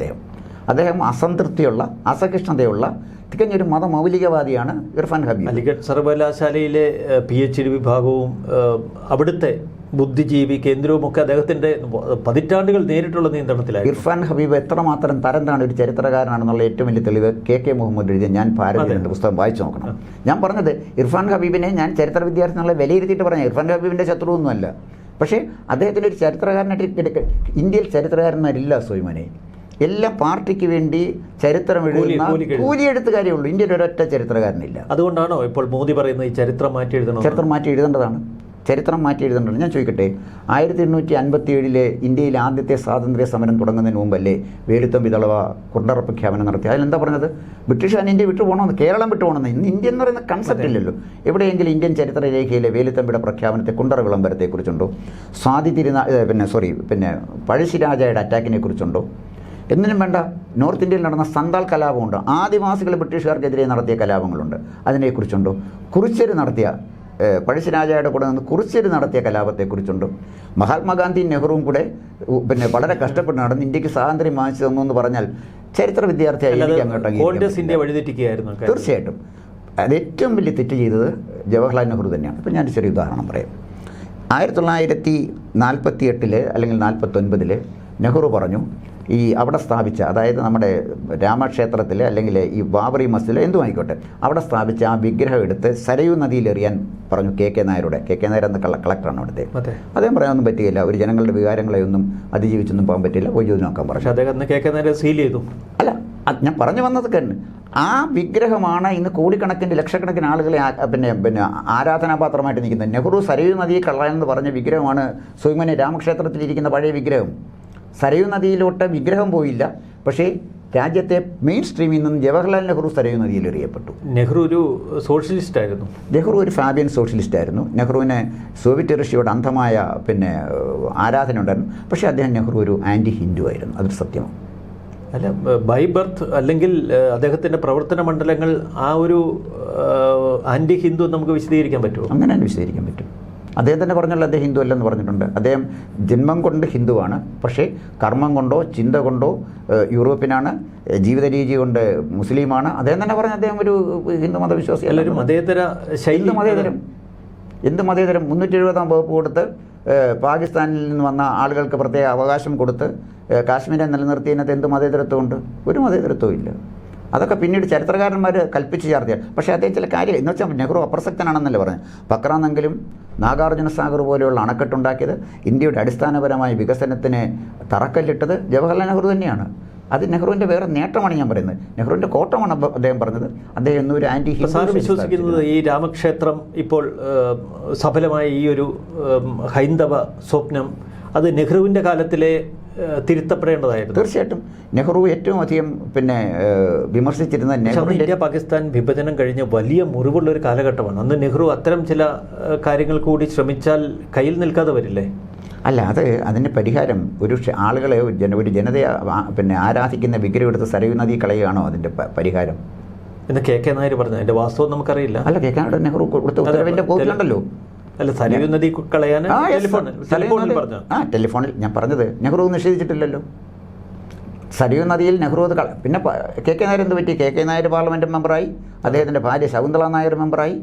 അദ്ദേഹം അസംതൃപ്തിയുള്ള, അസഹിഷ്ണുതയുള്ള തികഞ്ഞൊരു മതമൗലികവാദിയാണ് ഇർഫാൻ ഹബീബ്. അലിഗഡ് സർവകലാശാലയിലെ PhD വിഭാഗവും അവിടുത്തെ ബുദ്ധിജീവി കേന്ദ്രവുമൊക്കെ അദ്ദേഹത്തിൻ്റെ പതിറ്റാണ്ടുകൾ നേരിട്ടുള്ള നിയന്ത്രണത്തിലായി. ഇർഫാൻ ഹബീബ് എത്രമാത്രം തരംതാണ് ഒരു ചരിത്രകാരനാണെന്നുള്ള ഏറ്റവും വലിയ തെളിവ് KK മുഹമ്മദ് എഴുതിയ ഞാൻ ഭാരതീയൻ്റെ പുസ്തകം വായിച്ചു നോക്കണം. ഞാൻ പറഞ്ഞത് ഇർഫാൻ ഹബീബിനെ ഞാൻ ചരിത്ര വിദ്യാർത്ഥി എന്നുള്ള വിലയിരുത്തിയിട്ട് പറഞ്ഞ ഇർഫാൻ ഹബീബിൻ്റെ ശത്രുവൊന്നുമല്ല. പക്ഷേ അദ്ദേഹത്തിൻ്റെ ഒരു ചരിത്രകാരനായിട്ട് ഇന്ത്യയിൽ ചരിത്രകാരന്മാരില്ല സോയ്മനെ. എല്ലാ പാർട്ടിക്ക് വേണ്ടി ചരിത്രം എഴുതുന്ന കൂലിയെഴുത്തുകാരേ ഉള്ളൂ. ഇന്ത്യയിൽ ഒരൊറ്റ ചരിത്രകാരനില്ല. അതുകൊണ്ടാണോ ഇപ്പോൾ മോദി പറയുന്നത് ഈ ചരിത്രം മാറ്റി എഴുതേണ്ടതാണ്. ചരിത്രം മാറ്റി എഴുതേണ്ടതാണ്. ഞാൻ ചോദിക്കട്ടെ, 1857 ഇന്ത്യയിൽ ആദ്യത്തെ സ്വാതന്ത്ര്യ സമരം തുടങ്ങുന്നതിന് മുമ്പല്ലേ വേലുത്തമ്പി ദളവ കുണ്ടറ പ്രഖ്യാപനം നടത്തി? അതിലെന്താ പറഞ്ഞത്? ബ്രിട്ടീഷുകാരൻ ഇന്ത്യ വിട്ടു പോകണമെന്ന്, കേരളം വിട്ടു പോകണമെന്ന്. ഇന്ന് ഇന്ത്യ എന്ന് പറയുന്ന കൺസെപ്റ്റ് ഇല്ലല്ലോ. എവിടെയെങ്കിലും ഇന്ത്യൻ ചരിത്രരേഖയിലെ വേലുത്തമ്പിയുടെ പ്രഖ്യാപനത്തെ, കുണ്ടറ വിളംബരത്തെക്കുറിച്ചുണ്ടോ, പഴശ്ശിരാജയുടെ അറ്റാക്കിനെ കുറിച്ചുണ്ടോ? എന്നിനും വേണ്ട, നോർത്ത് ഇന്ത്യയിൽ നടന്ന സന്താൽ കലാപമുണ്ട്, ആദിവാസികൾ ബ്രിട്ടീഷുകാർക്കെതിരെ നടത്തിയ കലാപങ്ങളുണ്ട്, അതിനെക്കുറിച്ചുണ്ടോ? കുറിച്യര് നടത്തിയ പഴശ്ശിരാജയുടെ കൂടെ നിന്ന് കുറിച്യര് നടത്തിയ കലാപത്തെക്കുറിച്ചുണ്ട്. മഹാത്മാഗാന്ധി നെഹ്റുവും കൂടെ വളരെ കഷ്ടപ്പെട്ട് നടന്ന് ഇന്ത്യക്ക് സ്വാതന്ത്ര്യം വാങ്ങിച്ചു തന്നു എന്ന് പറഞ്ഞാൽ ചരിത്ര വിദ്യാർത്ഥിയായി തീർച്ചയായിട്ടും അത് ഏറ്റവും വലിയ തെറ്റ് ചെയ്തത് ജവഹർലാൽ നെഹ്റു തന്നെയാണ്. ഇപ്പം ഞാനൊരു ചെറിയ ഉദാഹരണം പറയാം. 1948 അല്ലെങ്കിൽ 1949 നെഹ്റു പറഞ്ഞു, ഈ അവിടെ സ്ഥാപിച്ച, അതായത് നമ്മുടെ രാമക്ഷേത്രത്തിൽ അല്ലെങ്കിൽ ഈ ബാബറി മസ്ജിദിൽ എന്തുമായിക്കോട്ടെ, അവിടെ സ്ഥാപിച്ച ആ വിഗ്രഹം എടുത്ത് സരയൂ നദിയിൽ എറിയാൻ പറഞ്ഞു KK നായരോട്. KK നായർ എന്ന കളക്ടറാണ് അവിടുത്തെ. അദ്ദേഹം പറയാനൊന്നും പറ്റുകയില്ല, ഒരു ജനങ്ങളുടെ വികാരങ്ങളെയൊന്നും അതിജീവിച്ചൊന്നും പോകാൻ പറ്റില്ല, പോയി ജോലി നോക്കാൻ പറഞ്ഞു. KK നായരെ സീൽ ചെയ്തു. അല്ല, ഞാൻ പറഞ്ഞു വന്നത് തന്നെ ആ വിഗ്രഹമാണ് ഇന്ന് കോടിക്കണക്കിന് ലക്ഷക്കണക്കിന് ആളുകളെ ആരാധനാപാത്രമായിട്ട് നിൽക്കുന്നത്. നെഹ്റു സരയൂ നദിയെ കളയാനെന്ന് പറഞ്ഞ വിഗ്രഹമാണ് സോയ്മനെ രാമക്ഷേത്രത്തിലിരിക്കുന്ന പഴയ വിഗ്രഹം. സരയൂ നദിയിലോട്ട് വിഗ്രഹം പോയില്ല, പക്ഷേ രാജ്യത്തെ മെയിൻ സ്ട്രീമിൽ നിന്നും ജവഹർലാൽ നെഹ്റു സരയൂ നദിയിൽ എറിയപ്പെട്ടു. നെഹ്റു ഒരു സോഷ്യലിസ്റ്റ് ആയിരുന്നു. നെഹ്റു ഒരു ഫാബിയൻ സോഷ്യലിസ്റ്റ് ആയിരുന്നു. നെഹ്റുവിന് സോവിയറ്റ് റഷ്യയോട് അന്ധമായ ആരാധന ഉണ്ടായിരുന്നു. പക്ഷേ നെഹ്റു ഒരു ആൻറ്റി ഹിന്ദു ആയിരുന്നു. അതൊരു സത്യമാണ്. അല്ല, ബൈ ബർത്ത് അല്ലെങ്കിൽ അദ്ദേഹത്തിൻ്റെ പ്രവർത്തന മണ്ഡലങ്ങൾ ആ ഒരു ആൻറ്റി ഹിന്ദു നമുക്ക് വിശദീകരിക്കാൻ പറ്റുമോ? അങ്ങനെ തന്നെ വിശദീകരിക്കാൻ പറ്റും. അദ്ദേഹം തന്നെ പറഞ്ഞല്ലോ അദ്ദേഹം ഹിന്ദു അല്ലെന്ന് പറഞ്ഞിട്ടുണ്ട്. അദ്ദേഹം ജന്മം കൊണ്ട് ഹിന്ദുവാണ്, പക്ഷേ കർമ്മം കൊണ്ടോ ചിന്ത കൊണ്ടോ യൂറോപ്യനാണ്, ജീവിത രീതി കൊണ്ട് മുസ്ലിമാണ്. അദ്ദേഹം തന്നെ പറഞ്ഞ അദ്ദേഹം ഒരു ഹിന്ദു മതവിശ്വാസി. എല്ലാവരും മതേതര ശൈലി, എന്ത് മതേതരം 370 വകുപ്പ് കൊടുത്ത് പാകിസ്ഥാനിൽ നിന്ന് വന്ന ആളുകൾക്ക് പ്രത്യേക അവകാശം കൊടുത്ത് കാശ്മീരെ നിലനിർത്തിയതിനകത്ത് എന്ത് മതേതരത്വമുണ്ട്? ഒരു മതേതരത്വവും ഇല്ല. അതൊക്കെ പിന്നീട് ചരിത്രകാരന്മാർ കൽപ്പിച്ച് ചേർത്തിയാണ്. പക്ഷേ അദ്ദേഹം ചില കാര്യം എന്ന് വെച്ചാൽ നെഹ്റു അപ്രസക്തനാണെന്നല്ലേ പറഞ്ഞു. പക്രാന്നെങ്കിലും നാഗാർജുന സാഗർ പോലെയുള്ള അണക്കെട്ടുണ്ടാക്കിയത്, ഇന്ത്യയുടെ അടിസ്ഥാനപരമായ വികസനത്തിന് തറക്കല്ലിട്ടത് ജവഹർലാൽ നെഹ്റു തന്നെയാണ്. അത് നെഹ്റുവിൻ്റെ വേറെ നേട്ടമാണ് ഞാൻ പറയുന്നത്. നെഹ്റുവിൻ്റെ കോട്ടമാണ് അദ്ദേഹം പറഞ്ഞത്. അദ്ദേഹം എന്നൊരു ആൻറ്റി ഹിന്ദു വിശ്വസിക്കുന്നത് ഈ രാമക്ഷേത്രം ഇപ്പോൾ സഫലമായ ഈ ഒരു ഹൈന്ദവ സ്വപ്നം അത് നെഹ്റുവിൻ്റെ കാലത്തിലെ തിരുത്തപ്പെടേണ്ടതായിരുന്നു. തീർച്ചയായിട്ടും നെഹ്റു ഏറ്റവും അധികം വിമർശിച്ചിരുന്ന ഇന്ത്യ പാകിസ്ഥാൻ വിഭജനം കഴിഞ്ഞ് വലിയ മുറിവുള്ള ഒരു കാലഘട്ടമാണ്. അന്ന് നെഹ്റു അത്തരം ചില കാര്യങ്ങൾ കൂടി ശ്രമിച്ചാൽ കയ്യിൽ നിൽക്കാതെ വരില്ലേ? അല്ല, അതിൻ്റെ പരിഹാരം ആളുകളെ ഒരു ജനതയെ ആരാധിക്കുന്ന വിഗ്രഹം എടുത്ത് സരയൂ നദി കളയുകയാണോ അതിൻ്റെ പരിഹാരം എന്ന് KK നായർ പറഞ്ഞു? അതിൻ്റെ വാസ്തവം നമുക്കറിയില്ല. അല്ല, KK നായർ നെഹ്റു കൊടുത്ത ഉത്തരവിൻ്റെ കോപ്പിലുണ്ടല്ലോ. അല്ല, സരയൂ നദി കളയാൻ ടെലിഫോണിൽ ഞാൻ പറഞ്ഞത് നെഹ്റു നിഷേധിച്ചിട്ടില്ലല്ലോ. സരയൂ നദിയിൽ നെഹ്റു അത് പിന്നെ KK നായർ എന്ത് പറ്റി? KK നായർ പാർലമെൻറ്റ് മെമ്പറായി, അദ്ദേഹത്തിൻ്റെ ഭാര്യ ശകുന്തള നായർ മെമ്പറായി.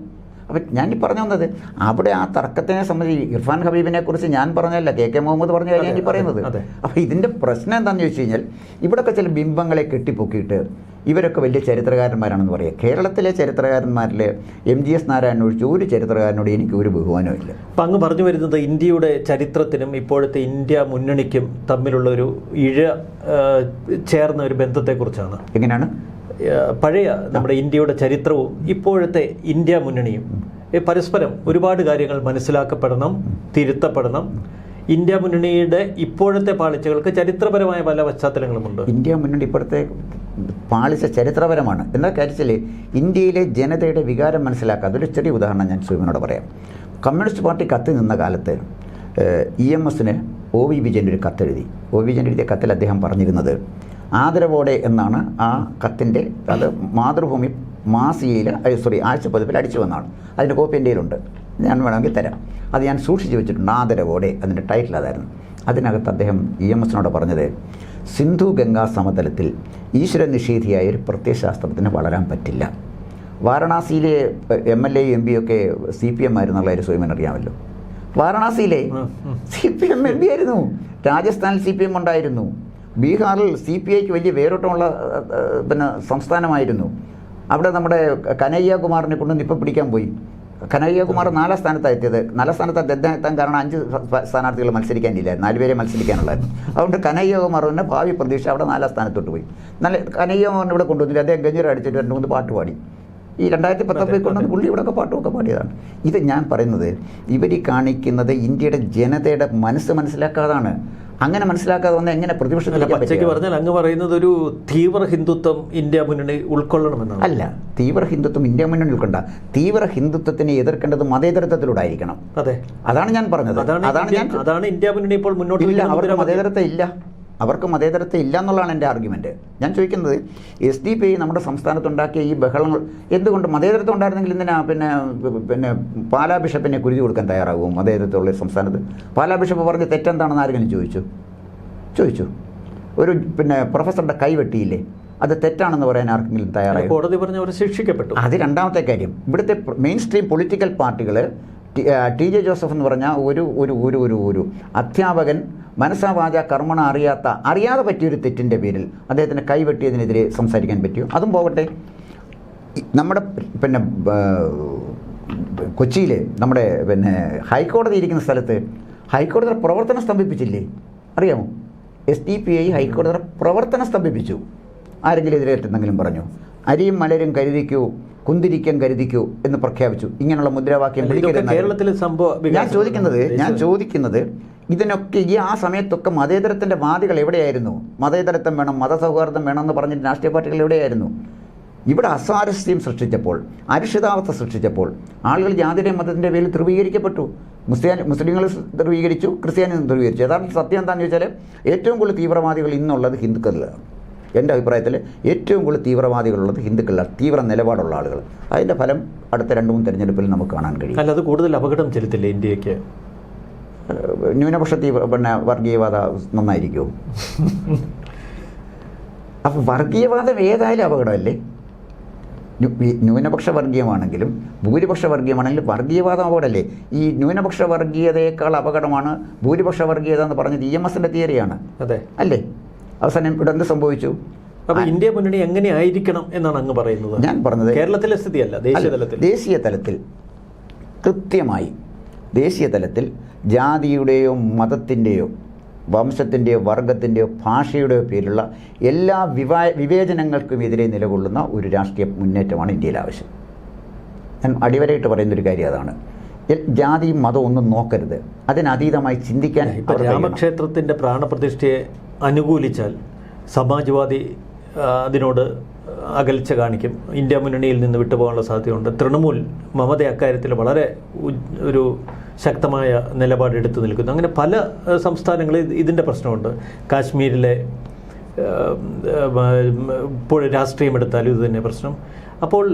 അപ്പം ഞാനീ പറഞ്ഞു വന്നത് അവിടെ ആ തർക്കത്തിനെ സംബന്ധിച്ച് ഇർഫാൻ ഹബീബിനെ കുറിച്ച് ഞാൻ പറഞ്ഞല്ല, KK മുഹമ്മദ് പറഞ്ഞ കാര്യം ഞാൻ പറയുന്നത്. അപ്പോൾ ഇതിൻ്റെ പ്രശ്നം എന്താണെന്ന് ചോദിച്ചു കഴിഞ്ഞാൽ ഇവിടെയൊക്കെ ചില ബിംബങ്ങളെ കെട്ടിപ്പൊക്കിയിട്ട് ഇവരൊക്കെ വലിയ ചരിത്രകാരന്മാരാണെന്ന് പറയുക. കേരളത്തിലെ ചരിത്രകാരന്മാരിൽ MGS നാരായണൻ ഒഴിച്ച് ഒരു ചരിത്രകാരനോട് എനിക്ക് ഒരു ബഹുമാനവും ഇല്ല. അപ്പം അങ്ങ് പറഞ്ഞു വരുന്നത് ഇന്ത്യയുടെ ചരിത്രത്തിനും ഇപ്പോഴത്തെ ഇന്ത്യ മുന്നണിക്കും തമ്മിലുള്ള ഒരു ചേർന്ന ഒരു ബന്ധത്തെക്കുറിച്ചാണ്. എങ്ങനെയാണ്? പഴയ നമ്മുടെ ഇന്ത്യയുടെ ചരിത്രവും ഇപ്പോഴത്തെ ഇന്ത്യ മുന്നണിയും പരസ്പരം ഒരുപാട് കാര്യങ്ങൾ മനസ്സിലാക്കപ്പെടണം, തിരുത്തപ്പെടണം. ഇന്ത്യ മുന്നണിയുടെ ഇപ്പോഴത്തെ പാളിച്ചകൾക്ക് ചരിത്രപരമായ പല പശ്ചാത്തലങ്ങളുമുണ്ട്. ഇന്ത്യ മുന്നണി ഇപ്പോഴത്തെ പാളിച്ച ചരിത്രപരമാണ്. എന്താ കാര്യത്തിൽ ഇന്ത്യയിലെ ജനതയുടെ വികാരം മനസ്സിലാക്കാതെ ഒരു ചെറിയ ഉദാഹരണം ഞാൻ സുവിനോട് പറയാം. കമ്മ്യൂണിസ്റ്റ് പാർട്ടി കത്ത് നിന്ന കാലത്ത് EMSന് OV വിജയൻ ഒരു കത്തെഴുതി. OV വിജയൻ എഴുതിയ കത്തിൽ അദ്ദേഹം പറഞ്ഞിരുന്നത് ആദരവോടെ എന്നാണ്. ആ കത്തിൻ്റെ അത് മാതൃഭൂമി മാസികയിൽ ആഴ്ചപ്പതിപ്പിൽ അടിച്ചു വന്നാണ്. അതിൻ്റെ കോപ്പി എൻ്റെ കയ്യിലുണ്ട്, ഞാൻ വേണമെങ്കിൽ തരാം. അത് ഞാൻ സൂക്ഷിച്ച് വെച്ചിട്ടുണ്ട്. ആദരവോടെ അതിൻ്റെ ടൈറ്റിൽ അതായിരുന്നു. അതിനകത്ത് അദ്ദേഹം EMSനോട് പറഞ്ഞത് സിന്ധു ഗംഗാ സമതലത്തിൽ ഈശ്വര നിഷേധിയായ ഒരു പ്രത്യയശാസ്ത്രത്തിന് വളരാൻ പറ്റില്ല. വാരണാസിയിലെ MLA MP ഒക്കെ CPM ആയിരുന്നുള്ള ഒരു സ്വയം അറിയാമല്ലോ. വാരണാസിയിലെ CPM MP ആയിരുന്നു. രാജസ്ഥാനിൽ CPM ഉണ്ടായിരുന്നു. ബീഹാറിൽ CPIക്ക് വലിയ വേരോട്ടമുള്ള സംസ്ഥാനമായിരുന്നു. അവിടെ നമ്മുടെ കനയ്യ കുമാറിനെ കൊണ്ട് ഇപ്പം പിടിക്കാൻ പോയി. കനയ്യ കുമാർ 4ാം സ്ഥാനത്താണ് എത്തിയത്. 4ാം സ്ഥാനത്ത് അദ്ദേഹം എത്താൻ കാരണം 5 സ്ഥാനാർത്ഥികൾ മത്സരിക്കാനില്ലായിരുന്നു, 4 പേരെ മത്സരിക്കാനുള്ളായിരുന്നു. അതുകൊണ്ട് കനയ്യ കുമാറിൻ്റെ ഭാവി പ്രതീക്ഷ അവിടെ 4ാം സ്ഥാനത്തോട്ട് പോയി. കനയ്യ കുമാറിനെ ഇവിടെ കൊണ്ടുവന്നില്ല. അദ്ദേഹം ഗഞ്ചർ അടിച്ചിട്ട് 2-3 പാട്ട് പാടി. ഈ 2019 കൊണ്ടുവന്ന് പുള്ളി ഇവിടെയൊക്കെ പാട്ടുമൊക്കെ പാടിയതാണ്. ഇത് ഞാൻ പറയുന്നത് ഇവർ കാണിക്കുന്നത് ഇന്ത്യയുടെ ജനതയുടെ മനസ്സ് മനസ്സിലാക്കാതാണ്. അങ്ങനെ മനസ്സിലാക്കാതെ വന്നാൽ എങ്ങനെ പ്രതിപക്ഷത്തിൽ പച്ചയ്ക്ക് പറഞ്ഞാൽ അങ്ങ് പറയുന്നത് ഒരു തീവ്ര ഹിന്ദുത്വം ഇന്ത്യ മുന്നണി ഉൾക്കൊള്ളണമെന്നാണ്. അല്ല, തീവ്ര ഹിന്ദുത്വം ഇന്ത്യ മുന്നണി ഉൾക്കൊണ്ട. തീവ്ര ഹിന്ദുത്വത്തിനെ എതിർക്കേണ്ടത് മതേതരത്വത്തിലൂടെ ആയിരിക്കണം. അതെ, അതാണ് ഞാൻ പറഞ്ഞത്. അതാണ് ഇന്ത്യ മുന്നണി ഇപ്പോൾ മുന്നോട്ട്. അവർക്ക് മതേതരത്വം ഇല്ല, അവർക്ക് മതേതരത്വം ഇല്ല എന്നുള്ളതാണ് എൻ്റെ ആർഗ്യുമെൻറ്റ്. ഞാൻ ചോദിക്കുന്നത് SDP നമ്മുടെ സംസ്ഥാനത്തുണ്ടാക്കിയ ഈ ബഹളങ്ങൾ എന്തുകൊണ്ട് മതേതരത്വം ഉണ്ടായിരുന്നെങ്കിൽ എന്തിനാ പിന്നെ പാലാ ബിഷപ്പിനെ കുരുതി കൊടുക്കാൻ തയ്യാറാകും മതേതരത്വമുള്ള സംസ്ഥാനത്ത്? പാലാ ബിഷപ്പ് പറഞ്ഞ് തെറ്റെന്താണെന്ന് ആരെങ്കിലും ചോദിച്ചു? ഒരു പ്രൊഫസറുടെ കൈവെട്ടിയില്ലേ, അത് തെറ്റാണെന്ന് പറയാൻ ആർക്കെങ്കിലും തയ്യാറായി? കോടതി പറഞ്ഞവർ ശിക്ഷിക്കപ്പെട്ടു. അത് രണ്ടാമത്തെ കാര്യം. ഇവിടുത്തെ മെയിൻ സ്ട്രീം പൊളിറ്റിക്കൽ പാർട്ടികൾ TJ ജോസഫ് എന്ന് പറഞ്ഞ ഒരു അധ്യാപകൻ മനസ്സാവാച കർമ്മണ അറിയാതെ പറ്റിയൊരു തെറ്റിൻ്റെ പേരിൽ അദ്ദേഹത്തിന് കൈവെട്ടിയതിനെതിരെ സംസാരിക്കാൻ പറ്റുമോ? അതും പോകട്ടെ. നമ്മുടെ കൊച്ചിയിൽ നമ്മുടെ ഹൈക്കോടതി ഇരിക്കുന്ന സ്ഥലത്ത് ഹൈക്കോടതിയുടെ പ്രവർത്തനം സ്തംഭിപ്പിച്ചില്ലേ? അറിയാമോ? SDPI ഹൈക്കോടതിയുടെ പ്രവർത്തനം സ്തംഭിപ്പിച്ചു. ആരെങ്കിലും എതിരേറ്റെന്തെങ്കിലും പറഞ്ഞു? അരിയും മലരും കരുതിക്കൂ, കുന്തിരിക്കാൻ കരുതിക്കൂ എന്ന് പ്രഖ്യാപിച്ചു. ഇങ്ങനെയുള്ള മുദ്രാവാക്യം കേരളത്തിലെ സംഭവം. ഞാൻ ചോദിക്കുന്നത് ഇതിനൊക്കെ ആ സമയത്തൊക്കെ മതേതരത്തിൻ്റെ വാദികൾ എവിടെയായിരുന്നു? മതേതരത്വം വേണം, മതസൗഹാർദ്ദം വേണമെന്ന് പറഞ്ഞിട്ട് രാഷ്ട്രീയ പാർട്ടികൾ എവിടെയായിരുന്നു? ഇവിടെ അസ്വാരസ്യം സൃഷ്ടിച്ചപ്പോൾ, അരിഷിതാവസ്ഥ സൃഷ്ടിച്ചപ്പോൾ ആളുകൾ ജാതിയുടെ മതത്തിൻ്റെ പേരിൽ ധ്രുവീകരിക്കപ്പെട്ടു. മുസ്ലിങ്ങൾ ധ്രുവീകരിച്ചു, ക്രിസ്ത്യാനി ധ്രുവീകരിച്ചു. യഥാർത്ഥ സത്യം എന്താണെന്ന് ചോദിച്ചാൽ ഏറ്റവും കൂടുതൽ തീവ്രവാദികൾ ഇന്നുള്ളത് ഹിന്ദുക്കളിലാണ്. എൻ്റെ അഭിപ്രായത്തിൽ ഏറ്റവും കൂടുതൽ തീവ്രവാദികളുള്ളത് ഹിന്ദുക്കളിലാണ്, തീവ്ര നിലപാടുള്ള ആളുകൾ. അതിൻ്റെ ഫലം അടുത്ത 2-3 തെരഞ്ഞെടുപ്പിൽ നമുക്ക് കാണാൻ കഴിയും. അല്ല, അത് കൂടുതൽ അപകടം ചെലുത്തില്ലേ ഇന്ത്യക്ക്? ന്യൂനപക്ഷ വർഗീയവാദ നന്നായിരിക്കുമോ? അപ്പോൾ വർഗീയവാദം ഏതായാലും അപകടമല്ലേ? ന്യൂനപക്ഷ വർഗീയമാണെങ്കിലും ഭൂരിപക്ഷ വർഗീയമാണെങ്കിലും വർഗീയവാദം അപകടമല്ലേ? ഈ ന്യൂനപക്ഷ വർഗീയതയേക്കാൾ അപകടമാണ് ഭൂരിപക്ഷ വർഗീയത എന്ന് പറഞ്ഞത് EMSൻ്റെ തിയറിയാണ്. അതെ അല്ലേ? അവസാനം ഇവിടെ എന്ത് സംഭവിച്ചു? അപ്പോൾ ഇന്ത്യ മുന്നണി എങ്ങനെ ആയിരിക്കണം എന്നാണ് അങ്ങ് പറയുന്നത്? ഞാൻ പറഞ്ഞത് കേരളത്തിലെ സ്ഥിതിയല്ല, ദേശീയ തലത്തിൽ കൃത്യമായി ദേശീയ തലത്തിൽ ജാതിയുടെയോ മതത്തിൻ്റെയോ വംശത്തിൻ്റെയോ വർഗത്തിൻ്റെയോ ഭാഷയുടെയോ പേരിലുള്ള എല്ലാ വിവേചനങ്ങൾക്കുമെതിരെ നിലകൊള്ളുന്ന ഒരു രാഷ്ട്രീയ മുന്നേറ്റമാണ് ഇന്ത്യയിൽ ആവശ്യം. ഞാൻ അടിവരയിട്ട് പറയുന്നൊരു കാര്യം അതാണ്. ജാതിയും മതവും ഒന്നും നോക്കരുത്, അതിനതീതമായി ചിന്തിക്കാൻ. രാമക്ഷേത്രത്തിൻ്റെ പ്രാണപ്രതിഷ്ഠയെ അനുകൂലിച്ചാൽ സമാജ്വാദി അതിനോട് അകൽച്ച കാണിക്കും, ഇന്ത്യ മുന്നണിയിൽ നിന്ന് വിട്ടുപോകാനുള്ള സാധ്യതയുണ്ട്. തൃണമൂൽ മമത അക്കാര്യത്തിൽ വളരെ ഒരു ശക്തമായ നിലപാടെടുത്ത് നിൽക്കുന്നു. അങ്ങനെ പല സംസ്ഥാനങ്ങളിൽ ഇതിൻ്റെ പ്രശ്നമുണ്ട്. കാശ്മീരിലെ ഇപ്പോൾ രാഷ്ട്രീയം എടുത്താലും ഇത് തന്നെ പ്രശ്നം. അപ്പോൾ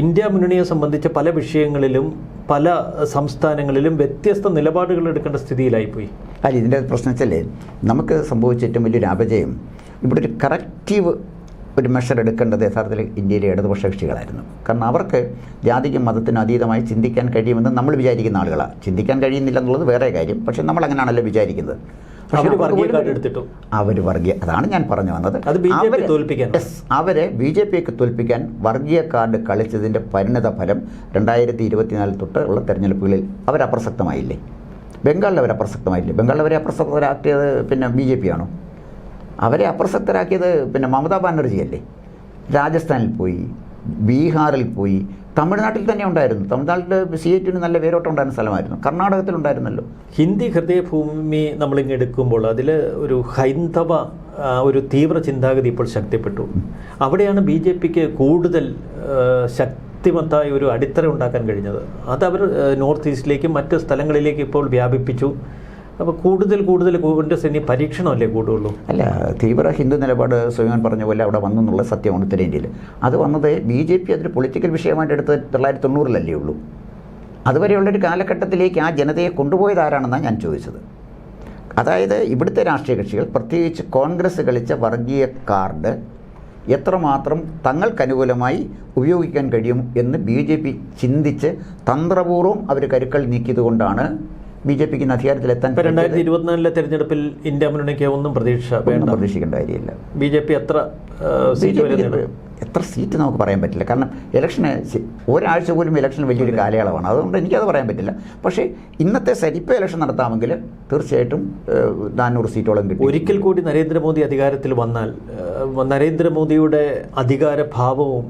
ഇന്ത്യ മുന്നണിയെ സംബന്ധിച്ച പല വിഷയങ്ങളിലും പല സംസ്ഥാനങ്ങളിലും വ്യത്യസ്ത നിലപാടുകൾ എടുക്കേണ്ട സ്ഥിതിയിലായിപ്പോയി. അല്ല, ഇതിൻ്റെ പ്രശ്നം വെച്ചല്ലേ നമുക്ക് സംഭവിച്ച ഏറ്റവും വലിയൊരു അപജയം, ഇവിടെ ഒരു കറക്റ്റീവ് ഒരു മെഷർ എടുക്കേണ്ടത് യഥാർത്ഥത്തിൽ ഇന്ത്യയിലെ ഇടതുപക്ഷ കക്ഷികളായിരുന്നു. കാരണം അവർക്ക് ജാതിക്കും മതത്തിനും അതീതമായി ചിന്തിക്കാൻ കഴിയുമെന്ന് നമ്മൾ വിചാരിക്കുന്ന ആളുകളാണ്. ചിന്തിക്കാൻ കഴിയുന്നില്ല എന്നുള്ളത് വേറെ കാര്യം, പക്ഷേ നമ്മൾ അങ്ങനെയാണല്ലോ വിചാരിക്കുന്നത്. അവർ വർഗീയ, അതാണ് ഞാൻ പറഞ്ഞു വന്നത്. അവരെ BJPക്ക് തോൽപ്പിക്കാൻ വർഗീയ കാർഡ് കളിച്ചതിൻ്റെ പരിണത ഫലം 2024 തൊട്ട് ഉള്ള തെരഞ്ഞെടുപ്പുകളിൽ അവരപ്രസക്തമായില്ലേ? ബംഗാളിൽ അവരപ്രസക്തമായില്ലേ? ബംഗാളിൽ അവരെ അപ്രസക്തരാക്കിയത് BJP ആണോ? അവരെ അപ്രസക്തരാക്കിയത് മമതാ ബാനർജി അല്ലേ? രാജസ്ഥാനിൽ പോയി, ബീഹാറിൽ പോയി, തമിഴ്നാട്ടിൽ തന്നെ ഉണ്ടായിരുന്നു. തമിഴ്നാട്ടിൽ CIT നല്ല വേരോട്ടം ഉണ്ടായിരുന്ന സ്ഥലമായിരുന്നു. കർണാടകത്തിലുണ്ടായിരുന്നല്ലോ. ഹിന്ദി ഹൃദയഭൂമി നമ്മളിങ്ങ് എടുക്കുമ്പോൾ അതിൽ ഒരു ഹൈന്ദവ ഒരു തീവ്ര ചിന്താഗതി ഇപ്പോൾ ശക്തിപ്പെട്ടു. അവിടെയാണ് BJPക്ക് കൂടുതൽ ശക്തിമത്തായ ഒരു അടിത്തറ ഉണ്ടാക്കാൻ കഴിഞ്ഞത്. അതവർ നോർത്ത് ഈസ്റ്റിലേക്കും മറ്റ് സ്ഥലങ്ങളിലേക്കും ഇപ്പോൾ വ്യാപിപ്പിച്ചു. അപ്പോൾ കൂടുതൽ കോൺഗ്രസ് ഇനി പരീക്ഷണമല്ലേ കൂടുള്ളൂ? അല്ല, തീവ്ര ഹിന്ദു നിലപാട് സ്വയം പറഞ്ഞ പോലെ അവിടെ വന്നു എന്നുള്ള സത്യമാണ് ഉത്തരേന്ത്യയിൽ. അത് വന്നത് BJP അതൊരു പൊളിറ്റിക്കൽ വിഷയമായിട്ട് എടുത്തത് 1990-ലല്ലേ ഉള്ളൂ. അതുവരെയുള്ളൊരു കാലഘട്ടത്തിലേക്ക് ആ ജനതയെ കൊണ്ടുപോയത് ആരാണെന്നാണ് ഞാൻ ചോദിച്ചത്. അതായത് ഇവിടുത്തെ രാഷ്ട്രീയ കക്ഷികൾ, പ്രത്യേകിച്ച് കോൺഗ്രസ് കളിച്ച വർഗീയ കാർഡ് എത്രമാത്രം തങ്ങൾക്കനുകൂലമായി ഉപയോഗിക്കാൻ കഴിയും എന്ന് BJP ചിന്തിച്ച് തന്ത്രപൂർവ്വം അവർ കരുക്കൾ നീക്കിയതുകൊണ്ടാണ് BJPക്ക് ഇന്ന് അധികാരത്തിലെത്താൻ. 2024 തെരഞ്ഞെടുപ്പിൽ ഇന്ത്യ മുന്നണിക്ക് ഒന്നും പ്രതീക്ഷിക്കേണ്ട കാര്യമില്ല. BJP എത്ര സീറ്റ് നമുക്ക് പറയാൻ പറ്റില്ല. കാരണം ഇലക്ഷന് ഒരാഴ്ച പോലും ഇലക്ഷൻ വലിയൊരു കാലയളവാണ്. അതുകൊണ്ട് എനിക്കത് പറയാൻ പറ്റില്ല. പക്ഷേ ഇന്നത്തെ സരിപ്പ് ഇലക്ഷൻ നടത്താമെങ്കിൽ തീർച്ചയായിട്ടും 400 സീറ്റോളം കിട്ടും. ഒരിക്കൽ കൂടി നരേന്ദ്രമോദി അധികാരത്തിൽ വന്നാൽ നരേന്ദ്രമോദിയുടെ അധികാരഭാവവും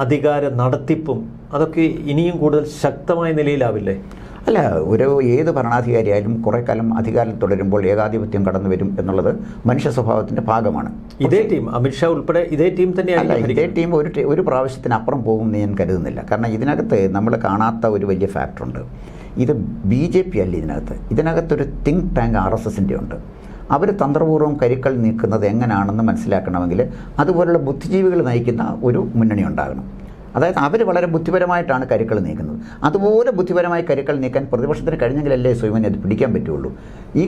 അധികാര നടത്തിപ്പും അതൊക്കെ ഇനിയും കൂടുതൽ ശക്തമായ നിലയിലാവില്ലേ? അല്ല, ഏത് ഭരണാധികാരിയായാലും കുറേ കാലം അധികാരം തുടരുമ്പോൾ ഏകാധിപത്യം കടന്നു വരും എന്നുള്ളത് മനുഷ്യ സ്വഭാവത്തിൻ്റെ ഭാഗമാണ്. ഇതേ ടീം, അമിത്ഷാ ഉൾപ്പെടെ ഇതേ ടീം തന്നെയാണ്. ഇതേ ടീം ഒരു പ്രാവശ്യത്തിനപ്പുറം പോകുമെന്ന് ഞാൻ കരുതുന്നില്ല. കാരണം ഇതിനകത്ത് നമ്മൾ കാണാത്ത ഒരു വലിയ ഫാക്ടറുണ്ട്. ഇത് BJP അല്ല. ഇതിനകത്തൊരു തിങ്ക് ടാങ്ക് RSSൻ്റെ ഉണ്ട്. അവർ തന്ത്രപൂർവ്വം കരുക്കൾ നീക്കുന്നത് എങ്ങനെയാണെന്ന് മനസ്സിലാക്കണമെങ്കിൽ അതുപോലുള്ള ബുദ്ധിജീവികൾ നയിക്കുന്ന ഒരു മുന്നണി ഉണ്ടാകണം. അതായത് അവർ വളരെ ബുദ്ധിപരമായിട്ടാണ് കരുക്കൾ നീക്കുന്നത്. അതുപോലെ ബുദ്ധിപരമായി കരുക്കൾ നീക്കാൻ പ്രതിപക്ഷത്തിന് കഴിഞ്ഞെങ്കിലല്ലേ സ്വയമനെ അത് പിടിക്കാൻ പറ്റുള്ളൂ. ഈ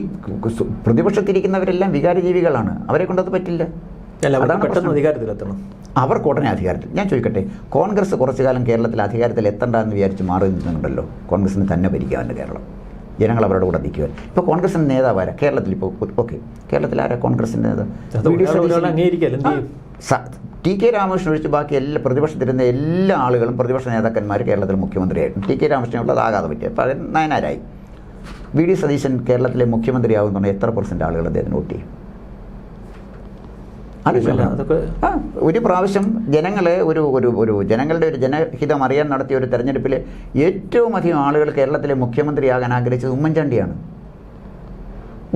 പ്രതിപക്ഷത്തിരിക്കുന്നവരെല്ലാം വികാരജീവികളാണ്. അവരെ കൊണ്ടത് പറ്റില്ല. അവർക്ക് ഉടനെ അധികാരത്തിൽ. ഞാൻ ചോദിക്കട്ടെ, കോൺഗ്രസ് കുറച്ചു കാലം കേരളത്തിൽ അധികാരത്തിൽ എത്തണ്ടെന്ന് വിചാരിച്ച് മാറി നിന്നുണ്ടല്ലോ. കോൺഗ്രസിന് തന്നെ ഭരിക്കാമല്ലോ കേരളം. ജനങ്ങൾ അവരുടെ കൂടെ നിൽക്കുവാൻ. ഇപ്പോൾ കോൺഗ്രസിൻ്റെ നേതാവാരാ കേരളത്തിൽ? ഇപ്പോൾ കേരളത്തിൽ ആരാ കോൺഗ്രസിൻ്റെ നേതാവ്? TK രാമകൃഷ്ണൻ ഒഴിച്ച് ബാക്കി എല്ലാ പ്രതിപക്ഷത്തിരുന്ന എല്ലാ ആളുകളും പ്രതിപക്ഷ നേതാക്കന്മാർ കേരളത്തിൽ മുഖ്യമന്ത്രിയായിരുന്നു. TK രാമകൃഷ്ണനുള്ളത് ആകാതെ പറ്റിയ പഴയ നയനാരായി. VD സതീശൻ കേരളത്തിലെ മുഖ്യമന്ത്രിയാകുന്നുണ്ടെങ്കിൽ എത്ര % ആളുകൾ അദ്ദേഹത്തിന് വോട്ട് ചെയ്യും? ഒരു പ്രാവശ്യം ജനങ്ങളെ ഒരു ജനങ്ങളുടെ ഒരു ജനഹിതം അറിയാൻ നടത്തിയ ഒരു തെരഞ്ഞെടുപ്പിൽ ഏറ്റവും അധികം ആളുകൾ കേരളത്തിലെ മുഖ്യമന്ത്രിയാകാൻ ആഗ്രഹിച്ചത്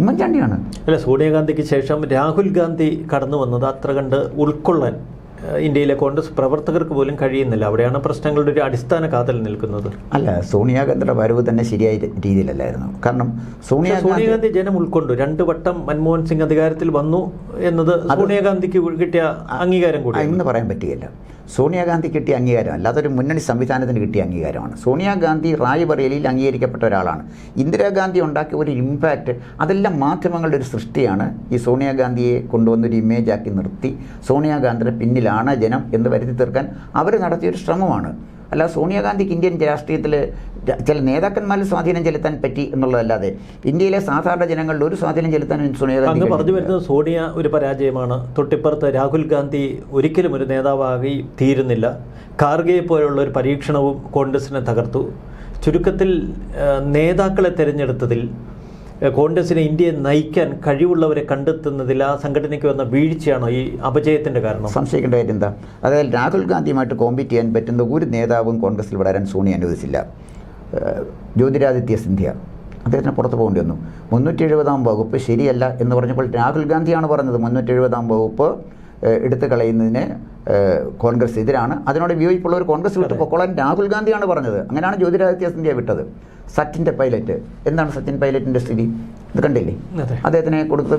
ഉമ്മൻചാണ്ടിയാണ്. അല്ല, സോണിയാഗാന്ധിക്ക് ശേഷം രാഹുൽ ഗാന്ധി കടന്നു വന്നത് അത്ര കണ്ട് ഉൾക്കൊള്ളാൻ ഇന്ത്യയിലെ കോൺഗ്രസ് പ്രവർത്തകർക്ക് പോലും കഴിയുന്നില്ല. അവിടെയാണ് പ്രശ്നങ്ങളുടെ ഒരു അടിസ്ഥാന കാതൽ നിൽക്കുന്നത്. അല്ല, സോണിയാഗാന്ധിയുടെ വരവ് തന്നെ ശരിയായ രീതിയിലല്ലായിരുന്നു. കാരണം സോണിയാഗാന്ധി ജനം ഉൾക്കൊണ്ടു. 2 വട്ടം മൻമോഹൻ സിംഗ് അധികാരത്തിൽ വന്നു എന്നത് സോണിയാഗാന്ധിക്ക് കിട്ടിയ അംഗീകാരം കൂടി എന്ന് പറയാൻ പറ്റുകയില്ല. സോണിയാഗാന്ധി കിട്ടിയ അംഗീകാരം അല്ലാതൊരു മുന്നണി സംവിധാനത്തിന് കിട്ടിയ അംഗീകാരമാണ്. സോണിയാഗാന്ധി റായ്ബറേലിയിൽ അംഗീകരിക്കപ്പെട്ട ഒരാളാണ്. ഇന്ദിരാഗാന്ധി ഉണ്ടാക്കിയ ഒരു ഇമ്പാക്റ്റ്, അതെല്ലാം മാധ്യമങ്ങളുടെ ഒരു സൃഷ്ടിയാണ്. ഈ സോണിയാഗാന്ധിയെ കൊണ്ടുവന്നൊരു ഇമേജാക്കി നിർത്തി സോണിയാഗാന്ധിയുടെ പിന്നിലാണ് ജനം എന്ന് വരുത്തി തീർക്കാൻ അവർ നടത്തിയൊരു ശ്രമമാണ്. അല്ല, സോണിയാഗാന്ധിക്ക് ഇന്ത്യൻ രാഷ്ട്രീയത്തിൽ ചില നേതാക്കന്മാരിൽ സ്വാധീനം ചെലുത്താൻ പറ്റി എന്നുള്ളതല്ലാതെ ഇന്ത്യയിലെ സാധാരണ ജനങ്ങളിൽ ഒരു സ്വാധീനം ചെലുത്താൻ സോണിയാഗാന്ധി പറഞ്ഞു വരുന്നത് സോണിയ ഒരു പരാജയമാണ്. തൊട്ടിപ്പുറത്ത് രാഹുൽ ഗാന്ധി ഒരിക്കലും ഒരു നേതാവായി തീരുന്നില്ല. ഖാർഗെയെ പോലുള്ള ഒരു പരീക്ഷണവും കോൺഗ്രസിനെ തകർത്തു. ചുരുക്കത്തിൽ നേതാക്കളെ തിരഞ്ഞെടുത്തതിൽ കോൺഗ്രസിനെ ഇന്ത്യയെ നയിക്കാൻ കഴിവുള്ളവരെ കണ്ടെത്തുന്നതിൽ ആ സംഘടനയ്ക്ക് വന്ന വീഴ്ചയാണോ ഈ അപജയത്തിൻ്റെ കാരണം? സംശയിക്കേണ്ട കാര്യം എന്താ? അതായത് രാഹുൽ ഗാന്ധിയുമായിട്ട് കോമ്പീറ്റ് ചെയ്യാൻ പറ്റുന്ന ഒരു നേതാവും കോൺഗ്രസിൽ വളരാൻ സോണിയ അനുവദിച്ചില്ല. ജ്യോതിരാദിത്യ സിന്ധ്യ, അദ്ദേഹത്തിന് പുറത്ത് പോകേണ്ടി വന്നു. 370-ാം വകുപ്പ് ശരിയല്ല എന്ന് പറഞ്ഞപ്പോൾ രാഹുൽ ഗാന്ധിയാണ് പറഞ്ഞത് 370-ാം വകുപ്പ് എടുത്തു കളയുന്നതിന് കോൺഗ്രസ് എതിരാണ്, അതിനോട് വിയോജിപ്പുള്ളവർ കോൺഗ്രസ് വിട്ട് പൊക്കോളാൻ രാഹുൽ ഗാന്ധിയാണ് പറഞ്ഞത്. അങ്ങനെയാണ് ജ്യോതിരാദിത്യ സിന്ധ്യ വിട്ടത്. സച്ചിൻ്റെ പൈലറ്റ്, എന്താണ് സച്ചിൻ പൈലറ്റിൻ്റെ സ്ഥിതി? ഇത് കണ്ടില്ലേ? അദ്ദേഹത്തിനെ കൊടുത്ത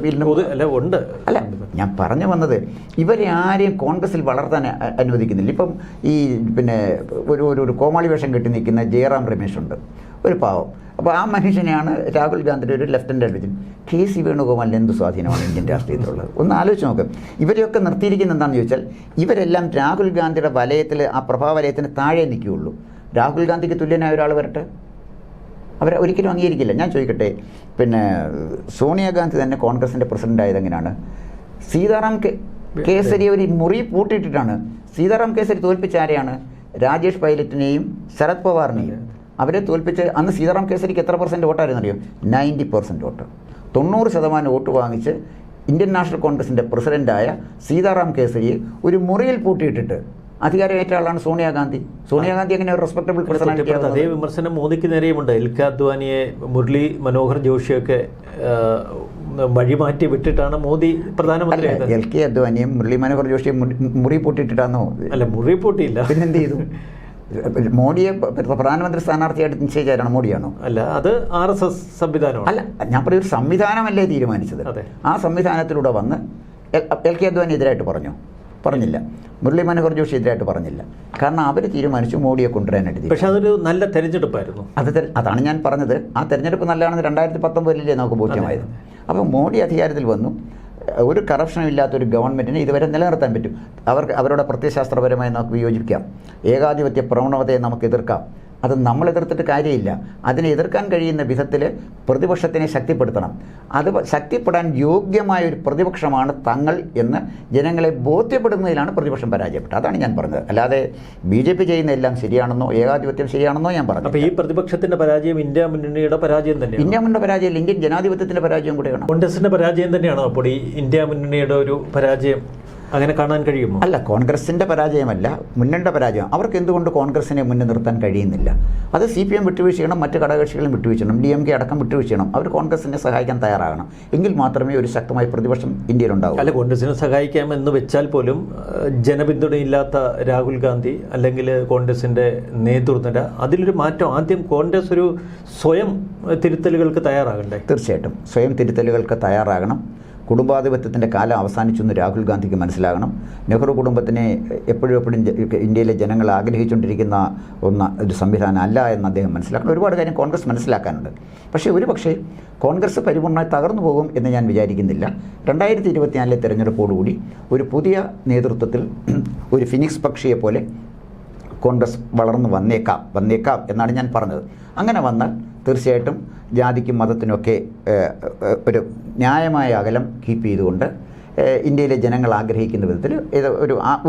ഉണ്ട്. അല്ല, ഞാൻ പറഞ്ഞു വന്നത് ഇവരെ ആരെയും കോൺഗ്രസിൽ വളർത്താൻ അനുവദിക്കുന്നില്ല. ഇപ്പം ഈ ഒരു കോമാളി വേഷം കെട്ടി നിൽക്കുന്ന ജയറാം രമേശ് ഉണ്ട്, ഒരു പാവം. അപ്പോൾ ആ മനുഷ്യനെയാണ് രാഹുൽ ഗാന്ധിയുടെ ഒരു ലെഫ്റ്റനൻ്റ് അഡ്വൈസർ. KC വേണുഗോപാലിന് എന്ത് സ്വാധീനമാണ് ഇന്ത്യൻ രാഷ്ട്രീയത്തിലുള്ളത്? ഒന്ന് ആലോചിച്ച് നോക്കും. ഇവരെയൊക്കെ നിർത്തിയിരിക്കുന്നത് എന്താണെന്ന് ചോദിച്ചാൽ ഇവരെല്ലാം രാഹുൽ ഗാന്ധിയുടെ വലയത്തിൽ, ആ പ്രഭാവലയത്തിന് താഴെ നിൽക്കുകയുള്ളൂ. രാഹുൽ ഗാന്ധിക്ക് തുല്യനായ ഒരാൾ വരട്ടെ, അവരെ ഒരിക്കലും അംഗീകരിക്കില്ല. ഞാൻ ചോദിക്കട്ടെ, സോണിയാഗാന്ധി തന്നെ കോൺഗ്രസിൻ്റെ പ്രസിഡൻ്റ് ആയത് എങ്ങനെയാണ്? സീതാറാം കേസരി ഒരു മുറി പൂട്ടിയിട്ടിട്ടാണ്. സീതാറാം കേസരി തോൽപ്പിച്ച ആരെയാണ്? രാജേഷ് പൈലറ്റിനെയും ശരത് പവാറിനെയും. അവരെ തോൽപ്പിച്ച് അന്ന് സീതാറാം കേസരിക്ക് എത്ര % വോട്ടായിരുന്നു അറിയോ? 90% വോട്ട്. 90% വോട്ട് വാങ്ങിച്ച് ഇന്ത്യൻ നാഷണൽ കോൺഗ്രസിൻ്റെ പ്രസിഡൻ്റായ സീതാറാം കേസരിയെ ഒരു മുറിയിൽ പൂട്ടിയിട്ടിട്ട് അധികാരമേറ്റ ആളാണ് സോണിയാഗാന്ധി. സോണിയാഗാന്ധി അങ്ങനെ ഒരു റെസ്പെക്ടബിൾ പേഴ്സണാലിറ്റി. അതേ വിമർശനം മോദിക്ക് നേരെയുമുണ്ട്. എൽ കെ അദ്വാനിയെ മുരളി മനോഹർ ജോഷിയൊക്കെ വഴിമാറ്റി വിട്ടിട്ടാണ് മോദി പ്രധാനമന്ത്രി. എൽ കെ അദ്വാനിയും മുരളി മനോഹർ ജോഷിയും മുറി പൂട്ടിയിട്ടാണോ? അല്ല, മുറി പൂട്ടിയില്ല. പിന്നെന്ത് ചെയ്തു? മോഡിയെ പ്രധാനമന്ത്രി സ്ഥാനാർത്ഥിയായിട്ട് നിശ്ചയിച്ചാരാണ്? മോഡിയാണോ? അല്ല, അത് RSS സംവിധാനമാണ്. അല്ല, ഞാൻ പറയൊരു സംവിധാനമല്ലേ തീരുമാനിച്ചത്. ആ സംവിധാനത്തിലൂടെ വന്ന് എൽ കെ അദ്വാനി എതിരായിട്ട് പറഞ്ഞില്ല. മുരളി മനോഹർ ജോഷി എതിരായിട്ട് പറഞ്ഞില്ല. കാരണം അവർ തീരുമാനിച്ചു മോഡിയെ കൊണ്ടുവരാനായിട്ട്. പക്ഷെ അതൊരു നല്ല തെരഞ്ഞെടുപ്പായിരുന്നു. അതാണ് ഞാൻ പറഞ്ഞത്. ആ തെരഞ്ഞെടുപ്പ് നല്ലതാണെന്ന് 2019 നമുക്ക് ബോധ്യമായത്. അപ്പോൾ മോഡി അധികാരത്തിൽ വന്നു. ഒരു കറപ്ഷനും ഇല്ലാത്തൊരു ഗവൺമെൻറ്റിനെ ഇതുവരെ നിലനിർത്താൻ പറ്റും. അവരുടെ പ്രത്യയശാസ്ത്രപരമായി നമുക്ക് വിയോജിക്കാം. ഏകാധിപത്യ പ്രവണതയെ നമുക്ക് എതിർക്കാം. അത് നമ്മൾ എതിർത്തിട്ട് കാര്യമില്ല. അതിനെ എതിർക്കാൻ കഴിയുന്ന വിധത്തിൽ പ്രതിപക്ഷത്തിനെ ശക്തിപ്പെടുത്തണം. അത് ശക്തിപ്പെടാൻ യോഗ്യമായ ഒരു പ്രതിപക്ഷമാണ് തങ്ങൾ എന്ന് ജനങ്ങളെ ബോധ്യപ്പെടുന്നതിലാണ് പ്രതിപക്ഷം പരാജയപ്പെട്ടത്. അതാണ് ഞാൻ പറഞ്ഞത്. അല്ലാതെ BJP ചെയ്യുന്ന എല്ലാം ശരിയാണെന്നോ ഏകാധിപത്യം ശരിയാണെന്നോ ഞാൻ പറഞ്ഞു. അപ്പോൾ ഈ പ്രതിപക്ഷത്തിന്റെ പരാജയം ഇന്ത്യ മുന്നണിയുടെ പരാജയം തന്നെയാണ്. ഇന്ത്യ മുന്നണിയുടെ പരാജയം ഇന്ത്യൻ ജനാധിപത്യത്തിന്റെ പരാജയം കൂടെയാണ്. കോൺഗ്രസിന്റെ പരാജയം തന്നെയാണോ അപ്പോൾ ഈ ഇന്ത്യ മുന്നണിയുടെ ഒരു പരാജയം? അങ്ങനെ കാണാൻ കഴിയുമോ? അല്ല, കോൺഗ്രസിൻ്റെ പരാജയമല്ല, മുന്നണിയുടെ പരാജയം. അവർക്ക് എന്തുകൊണ്ട് കോൺഗ്രസിനെ മുന്നിൽ നിർത്താൻ കഴിയുന്നില്ല? അത് CPM വിട്ടുവീഴ്ച ചെയ്യണം, മറ്റ് ഘടകകക്ഷികളും വിട്ടുവീഴ്ച ചെയ്യണം, DMK അടക്കം വിട്ടുവീഴ്ച ചെയ്യണം. അവർ കോൺഗ്രസിനെ സഹായിക്കാൻ തയ്യാറാകണം. എങ്കിൽ മാത്രമേ ഒരു ശക്തമായ പ്രതിപക്ഷം ഇന്ത്യയിലുണ്ടാവൂ. അല്ല, കോൺഗ്രസിനെ സഹായിക്കാമെന്ന് വെച്ചാൽ പോലും ജനപിന്തുണയില്ലാത്ത രാഹുൽ ഗാന്ധി അല്ലെങ്കിൽ കോൺഗ്രസിൻ്റെ നേതൃത്വം, അതിലൊരു മാറ്റം. ആദ്യം കോൺഗ്രസ് ഒരു സ്വയം തിരുത്തലുകൾക്ക് തയ്യാറാകണ്ടേ? തീർച്ചയായിട്ടും സ്വയം തിരുത്തലുകൾക്ക് തയ്യാറാകണം. കുടുംബാധിപത്യത്തിൻ്റെ കാലം അവസാനിച്ചു എന്ന് രാഹുൽ ഗാന്ധിക്ക് മനസ്സിലാകണം. നെഹ്റു കുടുംബത്തിനെ എപ്പോഴും ഇന്ത്യയിലെ ജനങ്ങൾ ആഗ്രഹിച്ചുകൊണ്ടിരിക്കുന്ന ഒരു സംവിധാനം അല്ല എന്ന് അദ്ദേഹം മനസ്സിലാക്കണം. ഒരുപാട് കാര്യം കോൺഗ്രസ് മനസ്സിലാക്കാനുണ്ട്. പക്ഷേ കോൺഗ്രസ് പരിപൂർണ്ണമായി തകർന്നു പോകും എന്ന് ഞാൻ വിചാരിക്കുന്നില്ല. 2024 തെരഞ്ഞെടുപ്പോടുകൂടി ഒരു പുതിയ നേതൃത്വത്തിൽ ഒരു ഫിനിക്സ് പക്ഷിയെ പോലെ കോൺഗ്രസ് വളർന്നു വന്നേക്കാം എന്നാണ് ഞാൻ പറഞ്ഞത്. അങ്ങനെ വന്നാൽ തീർച്ചയായിട്ടും ജാതിക്കും മതത്തിനുമൊക്കെ ഒരു ന്യായമായ അകലം കീപ്പ് ചെയ്തുകൊണ്ട് ഇന്ത്യയിലെ ജനങ്ങൾ ആഗ്രഹിക്കുന്ന വിധത്തിൽ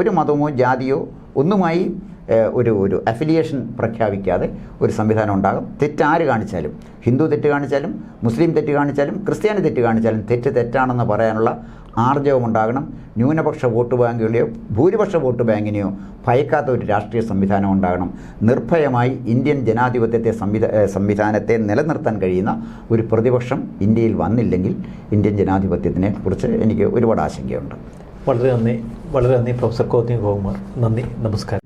ഒരു മതമോ ജാതിയോ ഒന്നുമായി ഒരു അഫിലിയേഷൻ പ്രഖ്യാപിക്കാതെ ഒരു സംവിധാനം ഉണ്ടാകും. തെറ്റാര് കാണിച്ചാലും, ഹിന്ദു തെറ്റ് കാണിച്ചാലും, മുസ്ലിം തെറ്റ് കാണിച്ചാലും, ക്രിസ്ത്യാനി തെറ്റ് കാണിച്ചാലും തെറ്റാണെന്ന് പറയാനുള്ള ആർജവമുണ്ടാകണം. ന്യൂനപക്ഷ വോട്ട് ബാങ്കുകളെയോ ഭൂരിപക്ഷ വോട്ട് ബാങ്കിനെയോ ഭയക്കാത്ത ഒരു രാഷ്ട്രീയ സംവിധാനം ഉണ്ടാകണം. നിർഭയമായി ഇന്ത്യൻ ജനാധിപത്യത്തെ സംവിധാനത്തെ നിലനിർത്താൻ കഴിയുന്ന ഒരു പ്രതിപക്ഷം ഇന്ത്യയിൽ വന്നില്ലെങ്കിൽ ഇന്ത്യൻ ജനാധിപത്യത്തിനെ കുറിച്ച് എനിക്ക് ഒരുപാട് ആശങ്കയുണ്ട്. വളരെ നന്ദി പ്രൊഫസർ കോന്നി ഗോകുമാർ. നന്ദി, നമസ്കാരം.